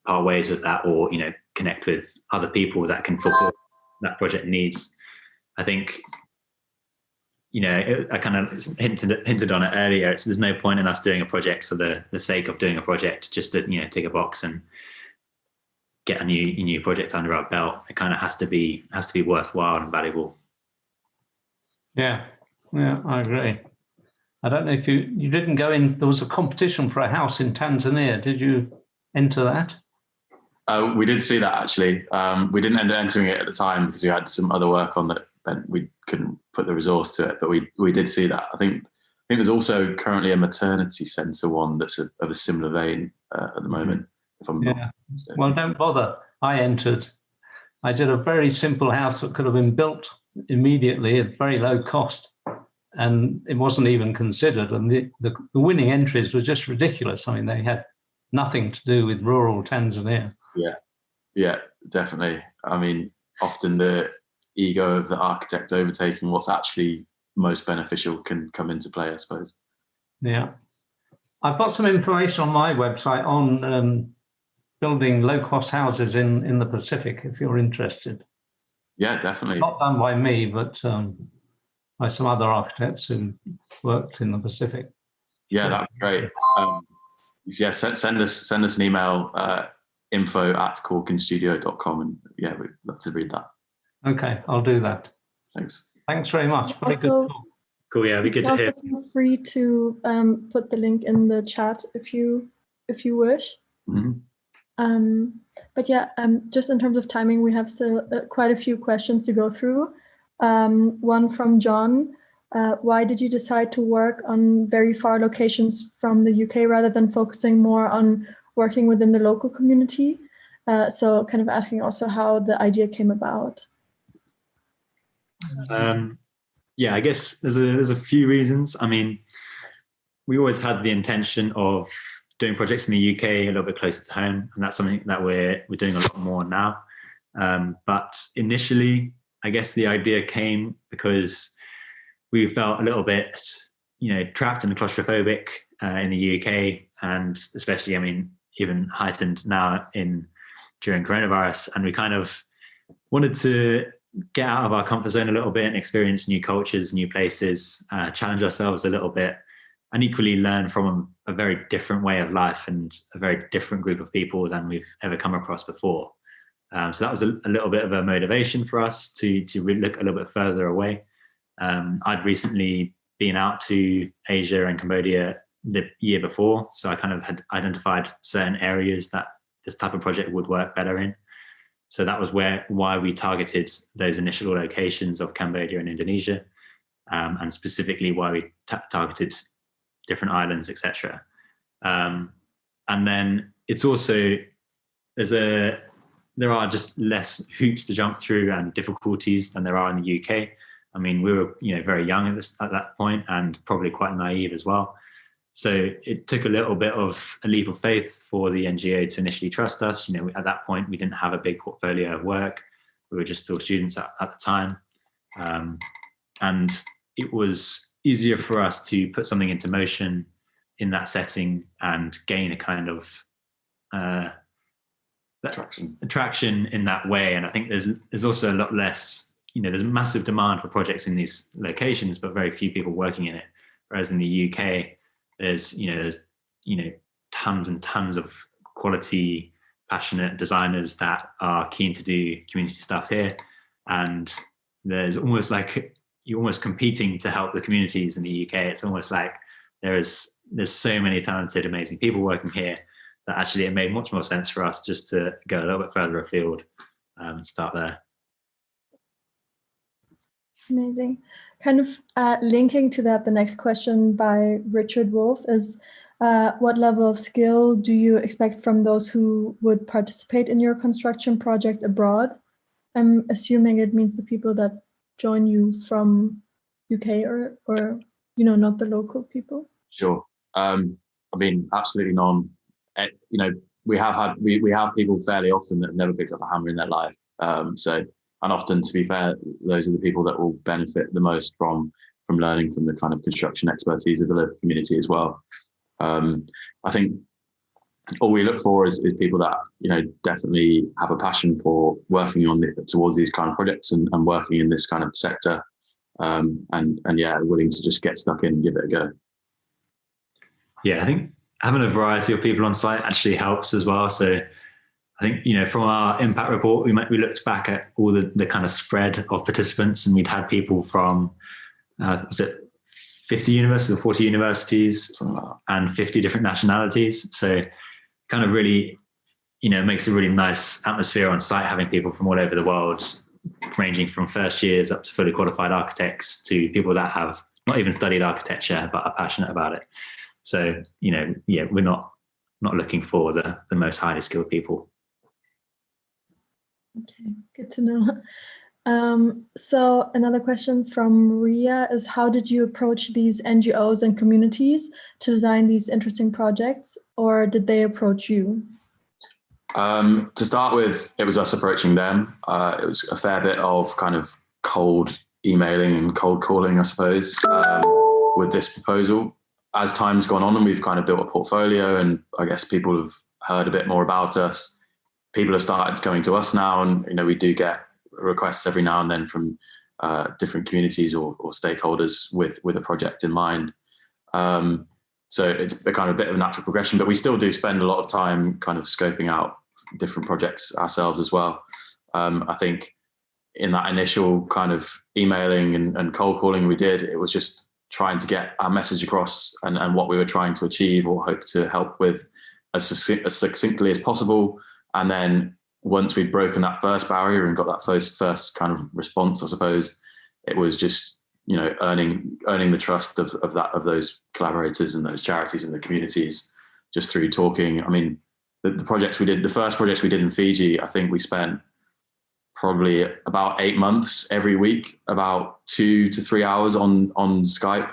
part ways with that, or, connect with other people that can fulfill that project needs. I think, I kind of hinted on it earlier. There's no point in us doing a project for the sake of doing a project, just to, tick a box and get a new project under our belt. It kind of has to be worthwhile and valuable. Yeah, I agree. I don't know if you didn't go in. There was a competition for a house in Tanzania. Did you enter that? We did see that, actually. We didn't end up entering it at the time because we had some other work on that we couldn't put the resource to it. But we did see that. I think there's also currently a maternity centre one that's of a similar vein at the moment. If I'm not mistaken. Well, don't bother. I entered. I did a very simple house that could have been built immediately at very low cost, and it wasn't even considered. And the winning entries were just ridiculous. I mean, they had nothing to do with rural Tanzania. Yeah, definitely. I mean, often the ego of the architect overtaking what's actually most beneficial can come into play, I suppose. Yeah. I've got some information on my website on building low-cost houses in the Pacific, if you're interested. Yeah, definitely. Not done by me, but by some other architects who worked in the Pacific. Yeah, that'd be great. Send us an email, info@CAUKINstudio.com, and we'd love to read that. Okay, I'll do that. Thanks very much. Very good talk. Cool. Yeah, it'd be good to hear. Feel free to put the link in the chat if you wish. Mm-hmm. But just in terms of timing, we have still quite a few questions to go through. One from John. Why did you decide to work on very far locations from the UK rather than focusing more on working within the local community? So kind of asking also how the idea came about. I guess there's a few reasons. I mean, we always had the intention of doing projects in the UK a little bit closer to home, and that's something that we're doing a lot more now. But initially, I guess the idea came because we felt a little bit, trapped and claustrophobic in the UK, and especially, I mean, even heightened now during coronavirus. And we kind of wanted to get out of our comfort zone a little bit and experience new cultures, new places, challenge ourselves a little bit, and equally learn from a very different way of life and a very different group of people than we've ever come across before. So that was a little bit of a motivation for us to really look a little bit further away. I'd recently been out to Asia and Cambodia the year before, so I kind of had identified certain areas that this type of project would work better in. So that was why we targeted those initial locations of Cambodia and Indonesia, and specifically why we targeted different islands, etc. And then it's also there are just less hoops to jump through and difficulties than there are in the UK. I mean, we were very young at that point, and probably quite naive as well. So it took a little bit of a leap of faith for the NGO to initially trust us. At that point, we didn't have a big portfolio of work. We were just still students at the time. And it was easier for us to put something into motion in that setting and gain a kind of attraction in that way. And I think there's also a lot less, there's massive demand for projects in these locations, but very few people working in it. Whereas in the UK, there's tons and tons of quality, passionate designers that are keen to do community stuff here, and there's almost like you're almost competing to help the communities in the UK. It's almost like there's so many talented, amazing people working here that actually it made much more sense for us just to go a little bit further afield and start there. Amazing. Kind of linking to that, the next question by Richard Wolf is, what level of skill do you expect from those who would participate in your construction project abroad? I'm assuming it means the people that join you from UK or not the local people. Sure. I mean, absolutely none. We have people fairly often that have never picked up a hammer in their life. And often, to be fair, those are the people that will benefit the most from learning from the kind of construction expertise of the local community as well. I think all we look for is people that definitely have a passion for working towards these kind of projects and working in this kind of sector, and willing to just get stuck in and give it a go. Yeah, I think having a variety of people on site actually helps as well. So I think, from our impact report, we looked back at all the kind of spread of participants, and we'd had people from, was it 50 universities or 40 universities and 50 different nationalities. So kind of really, makes a really nice atmosphere on site, having people from all over the world, ranging from first years up to fully qualified architects to people that have not even studied architecture, but are passionate about it. So, we're not looking for the most highly skilled people. Okay, good to know. So another question from Ria is, how did you approach these NGOs and communities to design these interesting projects, or did they approach you? To start with, it was us approaching them. It was a fair bit of kind of cold emailing and cold calling, I suppose, with this proposal. As time's gone on and we've kind of built a portfolio, and I guess people have heard a bit more about us, people have started coming to us now, and we do get requests every now and then from different communities or stakeholders with a project in mind. So it's a kind of bit of a natural progression, but we still do spend a lot of time kind of scoping out different projects ourselves as well. I think in that initial kind of emailing and cold calling we did, it was just trying to get our message across and what we were trying to achieve or hope to help with as succinctly as possible. And then once we'd broken that first barrier and got that first kind of response, I suppose, it was just, earning the trust of those collaborators and those charities and the communities just through talking. I mean, the first projects we did in Fiji, I think we spent probably about 8 months every week, about 2 to 3 hours on Skype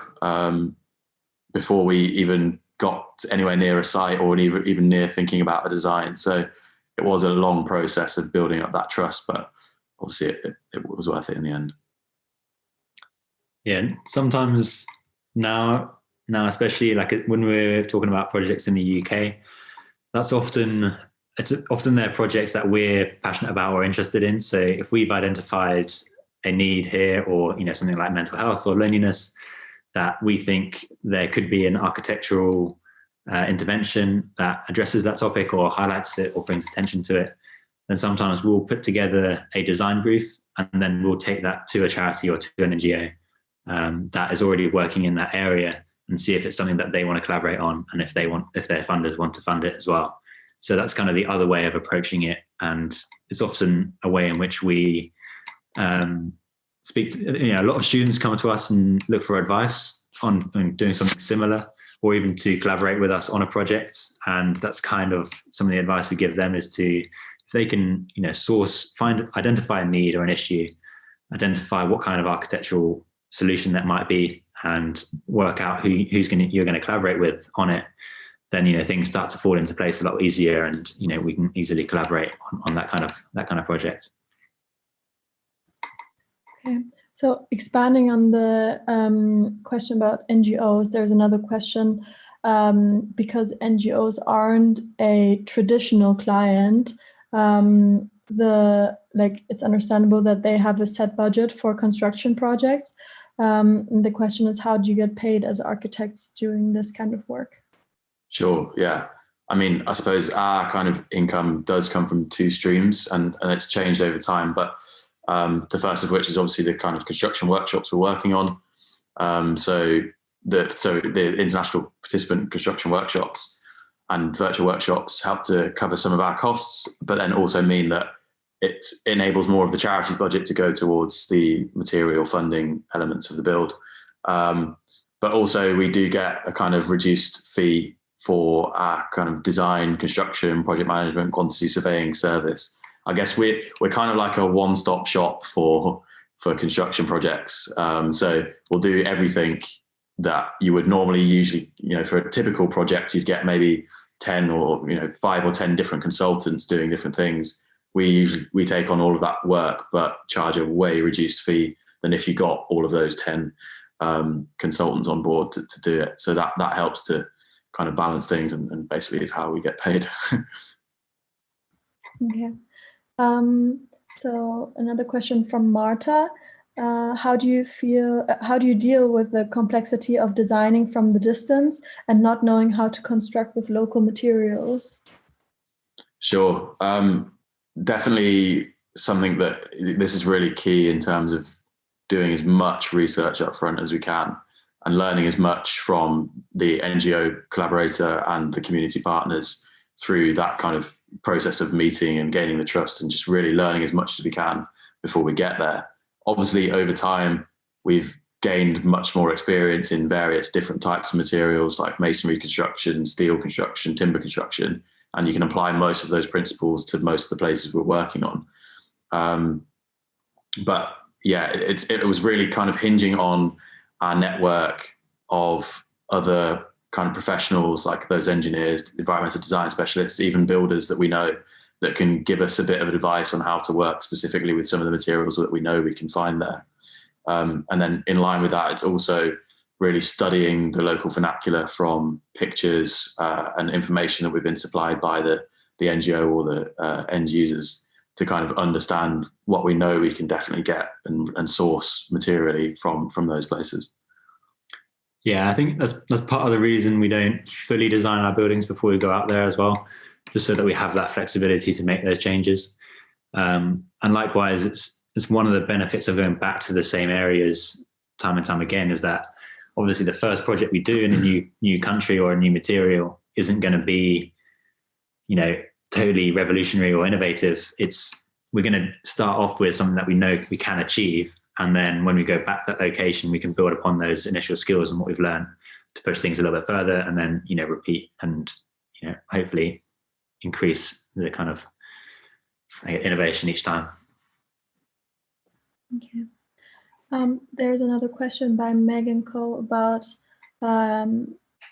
before we even got anywhere near a site or even near thinking about a design. So it was a long process of building up that trust, but obviously it was worth it in the end. Yeah, sometimes now especially like when we're talking about projects in the UK, it's often their projects that we're passionate about or interested in. So if we've identified a need here, or something like mental health or loneliness, that we think there could be an architectural intervention that addresses that topic or highlights it or brings attention to it, then sometimes we'll put together a design brief and then we'll take that to a charity or to an NGO that is already working in that area and see if it's something that they want to collaborate on, and if their funders want to fund it as well. So that's kind of the other way of approaching it, and it's often a way in which we speak to, a lot of students come to us and look for advice on doing something similar, or even to collaborate with us on a project. And that's kind of some of the advice we give them, is to, if they can, identify a need or an issue, identify what kind of architectural solution that might be, and work out who you're going to collaborate with on it, then things start to fall into place a lot easier, and we can easily collaborate on that kind of project. Okay, so expanding on the question about NGOs, there's another question, because NGOs aren't a traditional client. It's understandable that they have a set budget for construction projects, The question is, how do you get paid as architects doing this kind of work? Sure, yeah. I mean, I suppose our kind of income does come from two streams, and it's changed over time. But the first of which is obviously the kind of construction workshops we're working on. So the international participant construction workshops and virtual workshops help to cover some of our costs, but then also mean that it enables more of the charities budget to go towards the material funding elements of the build. But also we do get a kind of reduced fee for our kind of design, construction, project management, quantity surveying service. I guess we're kind of like a one-stop shop for construction projects. So we'll do everything that you would normally usually, for a typical project, you'd get maybe 10 or 5 or 10 different consultants doing different things. We take on all of that work, but charge a way reduced fee than if you got all of those 10 consultants on board to do it. So that helps to kind of balance things, and basically is how we get paid. Okay. So another question from Marta. How do you deal with the complexity of designing from the distance and not knowing how to construct with local materials? Sure. Definitely something that this is really key in terms of doing as much research up front as we can and learning as much from the NGO collaborator and the community partners through that kind of process of meeting and gaining the trust, and just really learning as much as we can before we get there. Obviously, over time, we've gained much more experience in various different types of materials like masonry construction, steel construction, timber construction, and you can apply most of those principles to most of the places we're working on. But yeah, it was really kind of hinging on our network of other kind of professionals, like those engineers, environmental design specialists, even builders that we know that can give us a bit of advice on how to work specifically with some of the materials that we know we can find there. And then in line with that, it's also really studying the local vernacular from pictures and information that we've been supplied by the NGO or the end users to kind of understand what we know we can definitely get and source materially from those places. Yeah, I think that's part of the reason we don't fully design our buildings before we go out there as well, just so that we have that flexibility to make those changes. And likewise, it's one of the benefits of going back to the same areas time and time again, is that obviously the first project we do in a new country or a new material isn't going to be, totally revolutionary or innovative. We're going to start off with something that we know we can achieve. And then when we go back to that location, we can build upon those initial skills and what we've learned to push things a little bit further, and then, repeat and, hopefully increase the kind of innovation each time. Okay. There's another question by Megan Cole about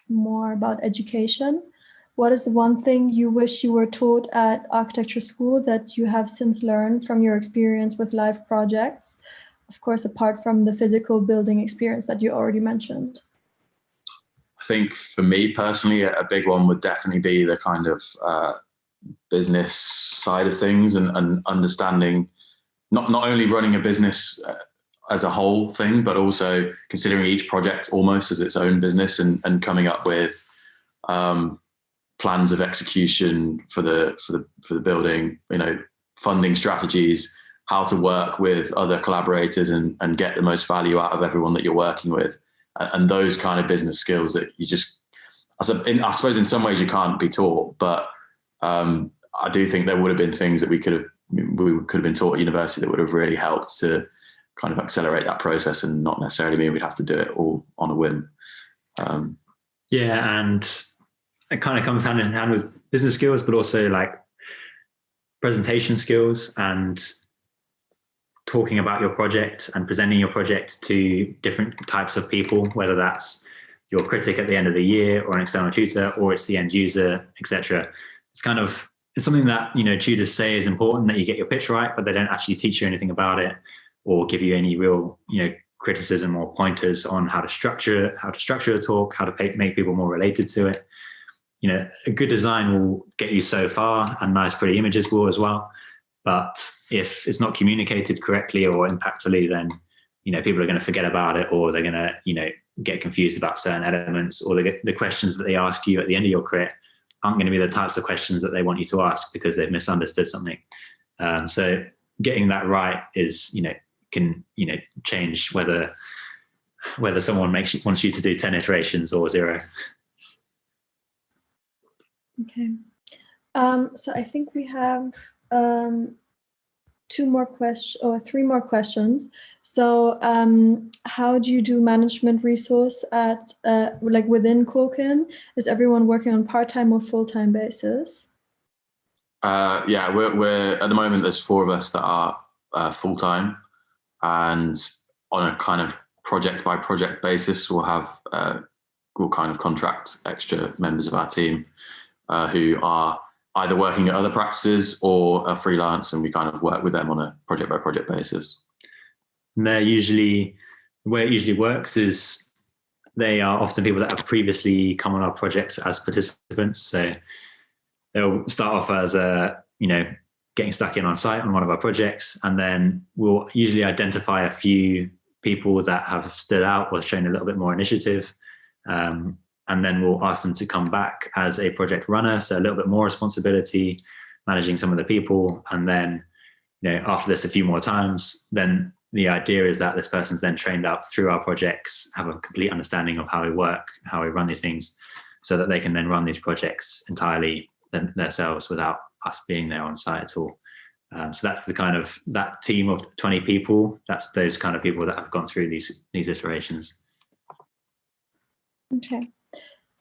more about education. What is the one thing you wish you were taught at architecture school that you have since learned from your experience with live projects? Of course, apart from the physical building experience that you already mentioned. I think for me personally, a big one would definitely be the kind of business side of things and understanding not only running a business as a whole thing, but also considering each project almost as its own business and coming up with plans of execution for the building, funding strategies, how to work with other collaborators and get the most value out of everyone that you're working with. And those kind of business skills that you just, I suppose in some ways you can't be taught, but I do think there would have been things that we could have been taught at university that would have really helped to kind of accelerate that process, and not necessarily mean we'd have to do it all on a whim. Yeah, and it kind of comes hand in hand with business skills, but also like presentation skills and talking about your project and presenting your project to different types of people, whether that's your critic at the end of the year or an external tutor, or it's the end user, etc. It's something that, tutors say is important, that you get your pitch right, but they don't actually teach you anything about it or give you any real, criticism or pointers on how to structure a talk, how to make people more related to it. A good design will get you so far, and nice, pretty images will as well. But if it's not communicated correctly or impactfully, then people are going to forget about it, or they're going to, get confused about certain elements, or the questions that they ask you at the end of your crit aren't going to be the types of questions that they want you to ask because they've misunderstood something. So getting that right is, can, change whether someone wants you to do 10 iterations or 0. Okay. So I think we have 3 more questions. So how do you do management resource at within CAUKIN? Is everyone working on part-time or full-time basis? Yeah, we're at the moment, there's 4 of us that are full-time, and on a kind of project by project basis, we'll kind of contract extra members of our team who are either working at other practices or are freelance, and we kind of work with them on a project by project basis. And the way it usually works is they are often people that have previously come on our projects as participants. So they'll start off as getting stuck in on site on one of our projects, and then we'll usually identify a few people that have stood out or shown a little bit more initiative. And then we'll ask them to come back as a project runner, so a little bit more responsibility, managing some of the people. And then, after this a few more times, then the idea is that this person's then trained up through our projects, have a complete understanding of how we work, how we run these things, so that they can then run these projects entirely themselves without us being there on site at all. So that's that team of 20 people. That's those kind of people that have gone through these iterations. Okay.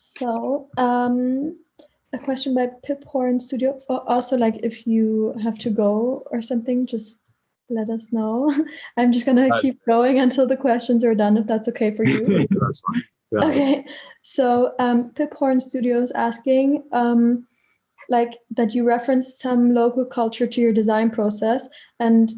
So a question by UKIN Studio. Also, if you have to go or something, just let us know. I'm just gonna keep going until the questions are done, if that's okay for you. That's fine. Yeah. Okay. So UKIN Studio is asking that you referenced some local culture to your design process, and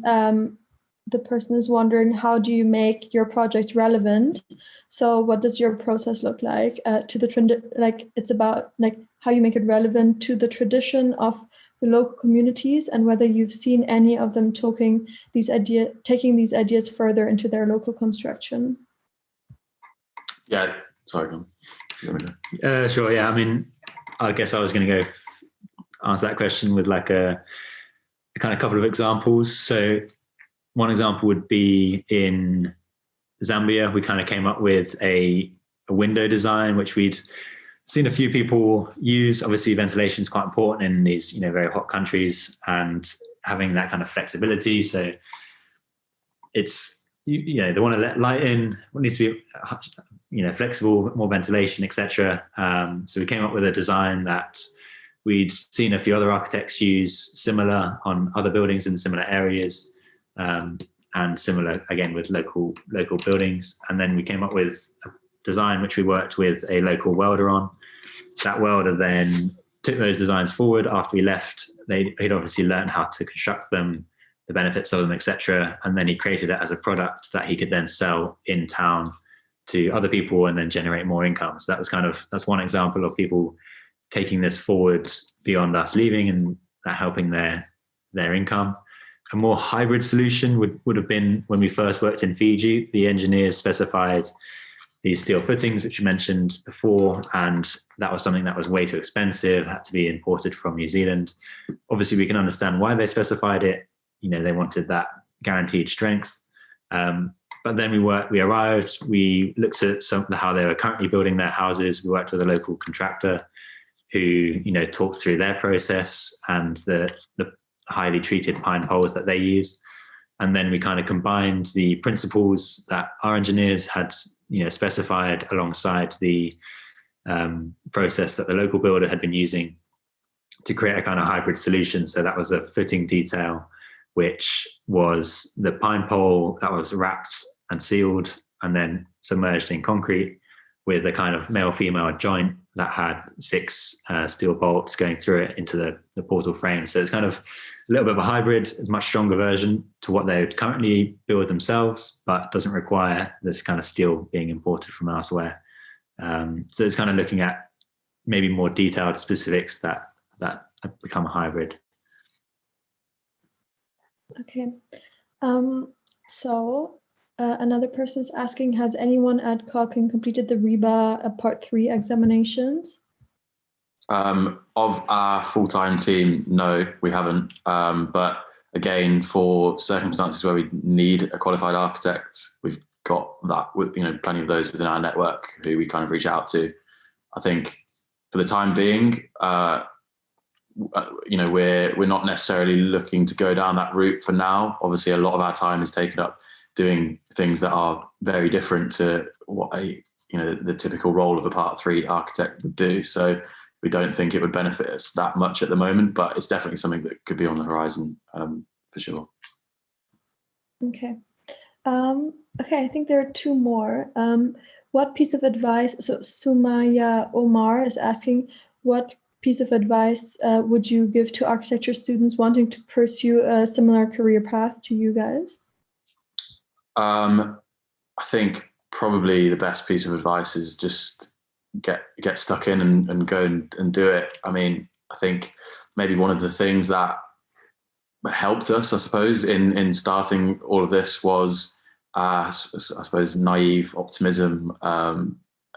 the person is wondering, how do you make your projects relevant? So what does your process look like to the it's about how you make it relevant to the tradition of the local communities, and whether you've seen any of them taking these ideas further into their local construction. Yeah, sorry. Sure. Yeah. I mean, I guess I was going to go answer that question with a kind of couple of examples. So one example would be in Zambia. We kind of came up with a window design, which we'd seen a few people use. Obviously, ventilation is quite important in these, very hot countries, and having that kind of flexibility. So it's, they want to let light in, it needs to be, flexible, more ventilation, etc. So we came up with a design that we'd seen a few other architects use, similar on other buildings in similar areas. And similar again with local buildings. And then we came up with a design which we worked with a local welder on. That welder then took those designs forward after we left. He'd obviously learned how to construct them, the benefits of them, etc. And then he created it as a product that he could then sell in town to other people and then generate more income. So that's one example of people taking this forward beyond us leaving and that helping their income. A more hybrid solution would have been when we first worked in Fiji. The engineers specified these steel footings, which you mentioned before, and that was something that was way too expensive, had to be imported from New Zealand. Obviously, we can understand why they specified it. They wanted that guaranteed strength. But then we arrived, we looked at how they were currently building their houses. We worked with a local contractor who, talked through their process and the highly treated pine poles that they use. And then we kind of combined the principles that our engineers had, specified alongside the process that the local builder had been using to create a kind of hybrid solution. So that was a footing detail, which was the pine pole that was wrapped and sealed and then submerged in concrete with a kind of male-female joint that had 6 steel bolts going through it into the portal frame. So it's kind of a little bit of a hybrid, a much stronger version to what they would currently build themselves, but doesn't require this kind of steel being imported from elsewhere. So it's kind of looking at maybe more detailed specifics that become a hybrid. Okay. So Another person is asking, has anyone at CAUKIN completed the REBA Part 3 examinations? Of our full-time team, no, we haven't. But again, for circumstances where we need a qualified architect, we've got that with, plenty of those within our network who we kind of reach out to. I think for the time being, we're not necessarily looking to go down that route for now. Obviously, a lot of our time is taken up doing things that are very different to what the typical role of a Part 3 architect would do. So we don't think it would benefit us that much at the moment, but it's definitely something that could be on the horizon for sure. Okay. I think there are two more. What piece of advice, so Sumaya Omar is asking, what piece of advice would you give to architecture students wanting to pursue a similar career path to you guys? I think probably the best piece of advice is just get stuck in and go and do it. I mean, I think maybe one of the things that helped us, I suppose, in starting all of this was, I suppose, naive optimism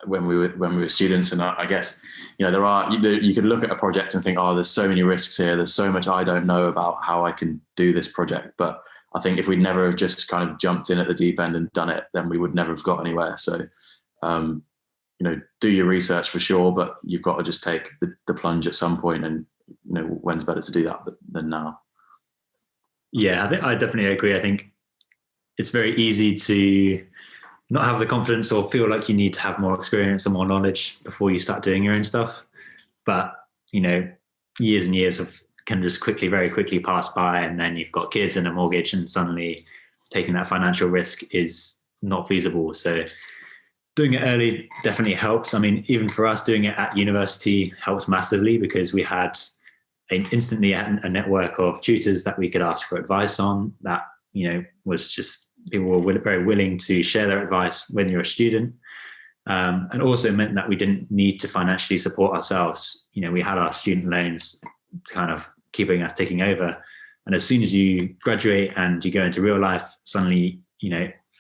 when we were students. And I guess, you could look at a project and think, oh, there's so many risks here. There's so much I don't know about how I can do this project. But I think if we'd never have just kind of jumped in at the deep end and done it, then we would never have got anywhere. So, do your research for sure, but you've got to just take the plunge at some point, and when's better to do that than now. Yeah, I definitely agree. I think it's very easy to not have the confidence or feel like you need to have more experience and more knowledge before you start doing your own stuff. But, years and years can just very quickly pass by, and then you've got kids and a mortgage, and suddenly taking that financial risk is not feasible. So doing it early definitely helps. I mean, even for us, doing it at university helped massively, because we had instantly a network of tutors that we could ask for advice on. That, was just, people were very willing to share their advice when you're a student. And also meant that we didn't need to financially support ourselves. We had our student loans kind of keeping us ticking over. And as soon as you graduate and you go into real life, suddenly,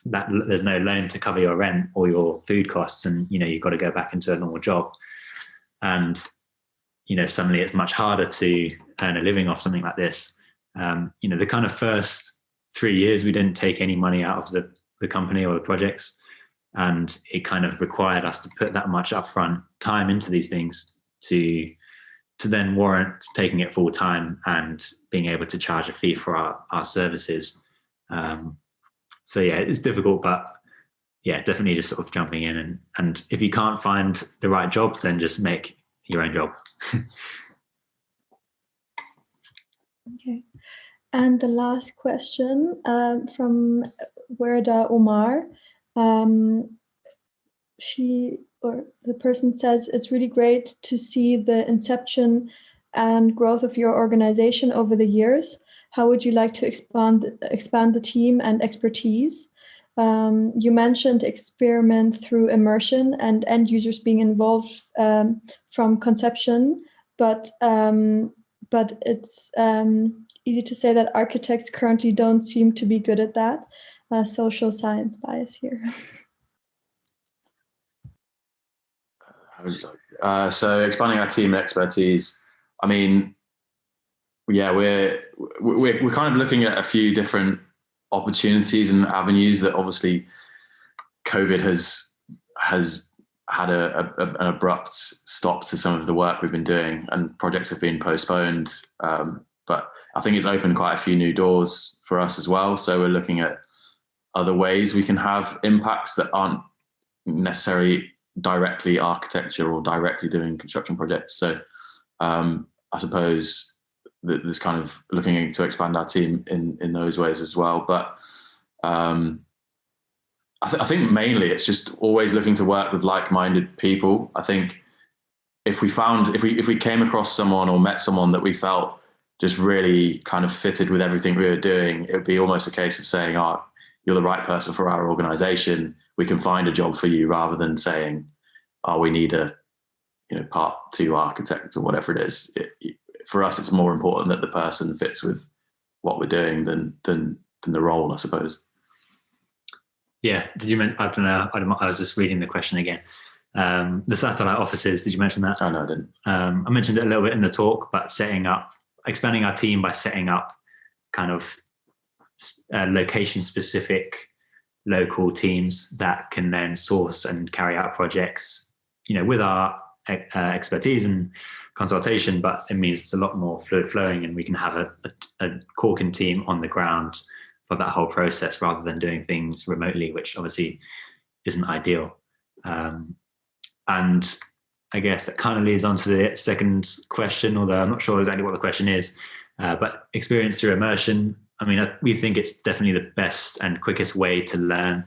that there's no loan to cover your rent or your food costs, and you've got to go back into a normal job. And suddenly it's much harder to earn a living off something like this. The kind of first 3 years we didn't take any money out of the company or the projects, and it kind of required us to put that much upfront time into these things to then warrant taking it full time and being able to charge a fee for our services. So yeah, it's difficult, but yeah, definitely just sort of jumping in, and if you can't find the right job, then just make your own job. Okay. And the last question from Werda Omar. The person says, it's really great to see the inception and growth of your organization over the years. How would you like to expand the team and expertise? You mentioned experiment through immersion and end users being involved from conception, but it's easy to say that architects currently don't seem to be good at that. Social science bias here. So expanding our team and expertise, I mean, yeah, we're kind of looking at a few different opportunities and avenues that obviously COVID has had an abrupt stop to some of the work we've been doing, and projects have been postponed. But I think it's opened quite a few new doors for us as well. So we're looking at other ways we can have impacts that aren't necessarily directly architecture or directly doing construction projects. So I suppose there's kind of looking to expand our team in those ways as well. But I think mainly it's just always looking to work with like-minded people. I think if we came across someone or met someone that we felt just really kind of fitted with everything we were doing, it would be almost a case of saying, oh, you're the right person for our organization. We can find a job for you, rather than saying, oh, we need a Part 2 architect or whatever it is. For us, it's more important that the person fits with what we're doing than the role, I suppose. Yeah. Did you mention? I don't know. I was just reading the question again. The satellite offices. Did you mention that? Oh no, I didn't. I mentioned it a little bit in the talk, but expanding our team by setting up kind of location-specific local teams that can then source and carry out projects, with our expertise and consultation, but it means it's a lot more fluid flowing, and we can have a CAUKIN team on the ground for that whole process rather than doing things remotely, which obviously isn't ideal. And I guess that kind of leads on to the second question, although I'm not sure exactly what the question is, but experience through immersion. I mean, we think it's definitely the best and quickest way to learn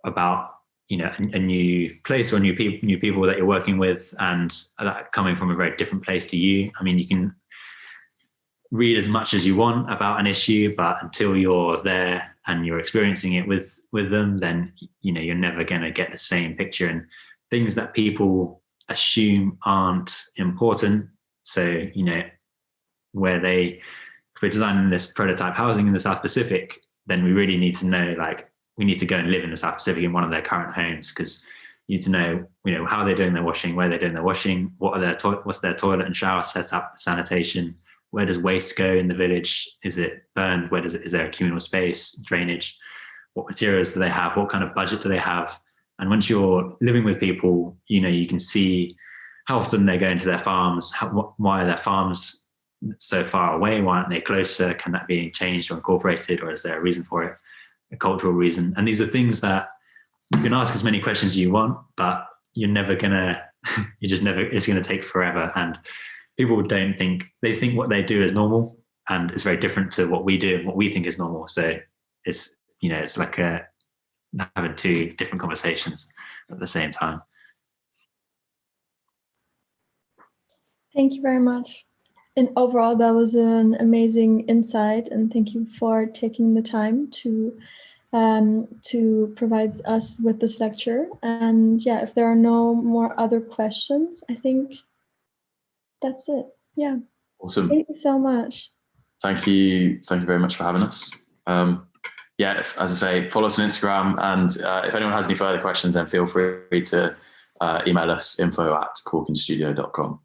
about, a new place or new people that you're working with, and that coming from a very different place to you. I mean, you can read as much as you want about an issue, but until you're there and you're experiencing it with them, then, you're never going to get the same picture, and things that people assume aren't important. So, if we're designing this prototype housing in the South Pacific, then we really need to know, we need to go and live in the South Pacific in one of their current homes, because you need to know, how they're doing their washing, where they're doing their washing, what's their toilet and shower setup, the sanitation, where does waste go in the village? Is it burned? Is there a communal space, drainage? What materials do they have? What kind of budget do they have? And once you're living with people, you can see how often they're going to their farms, why are their farms so far away? Why aren't they closer? Can that be changed or incorporated, or is there a reason for it? A cultural reason? And these are things that you can ask as many questions as you want, but it's going to take forever. And people they think what they do is normal, and it's very different to what we do and what we think is normal. So it's like having two different conversations at the same time. Thank you very much. And overall, that was an amazing insight, and thank you for taking the time to provide us with this lecture. And yeah, if there are no more other questions, I think that's it. Yeah. Awesome. Thank you so much. Thank you very much for having us. As I say, follow us on Instagram, and if anyone has any further questions, then feel free to email us info@caukinstudio.com.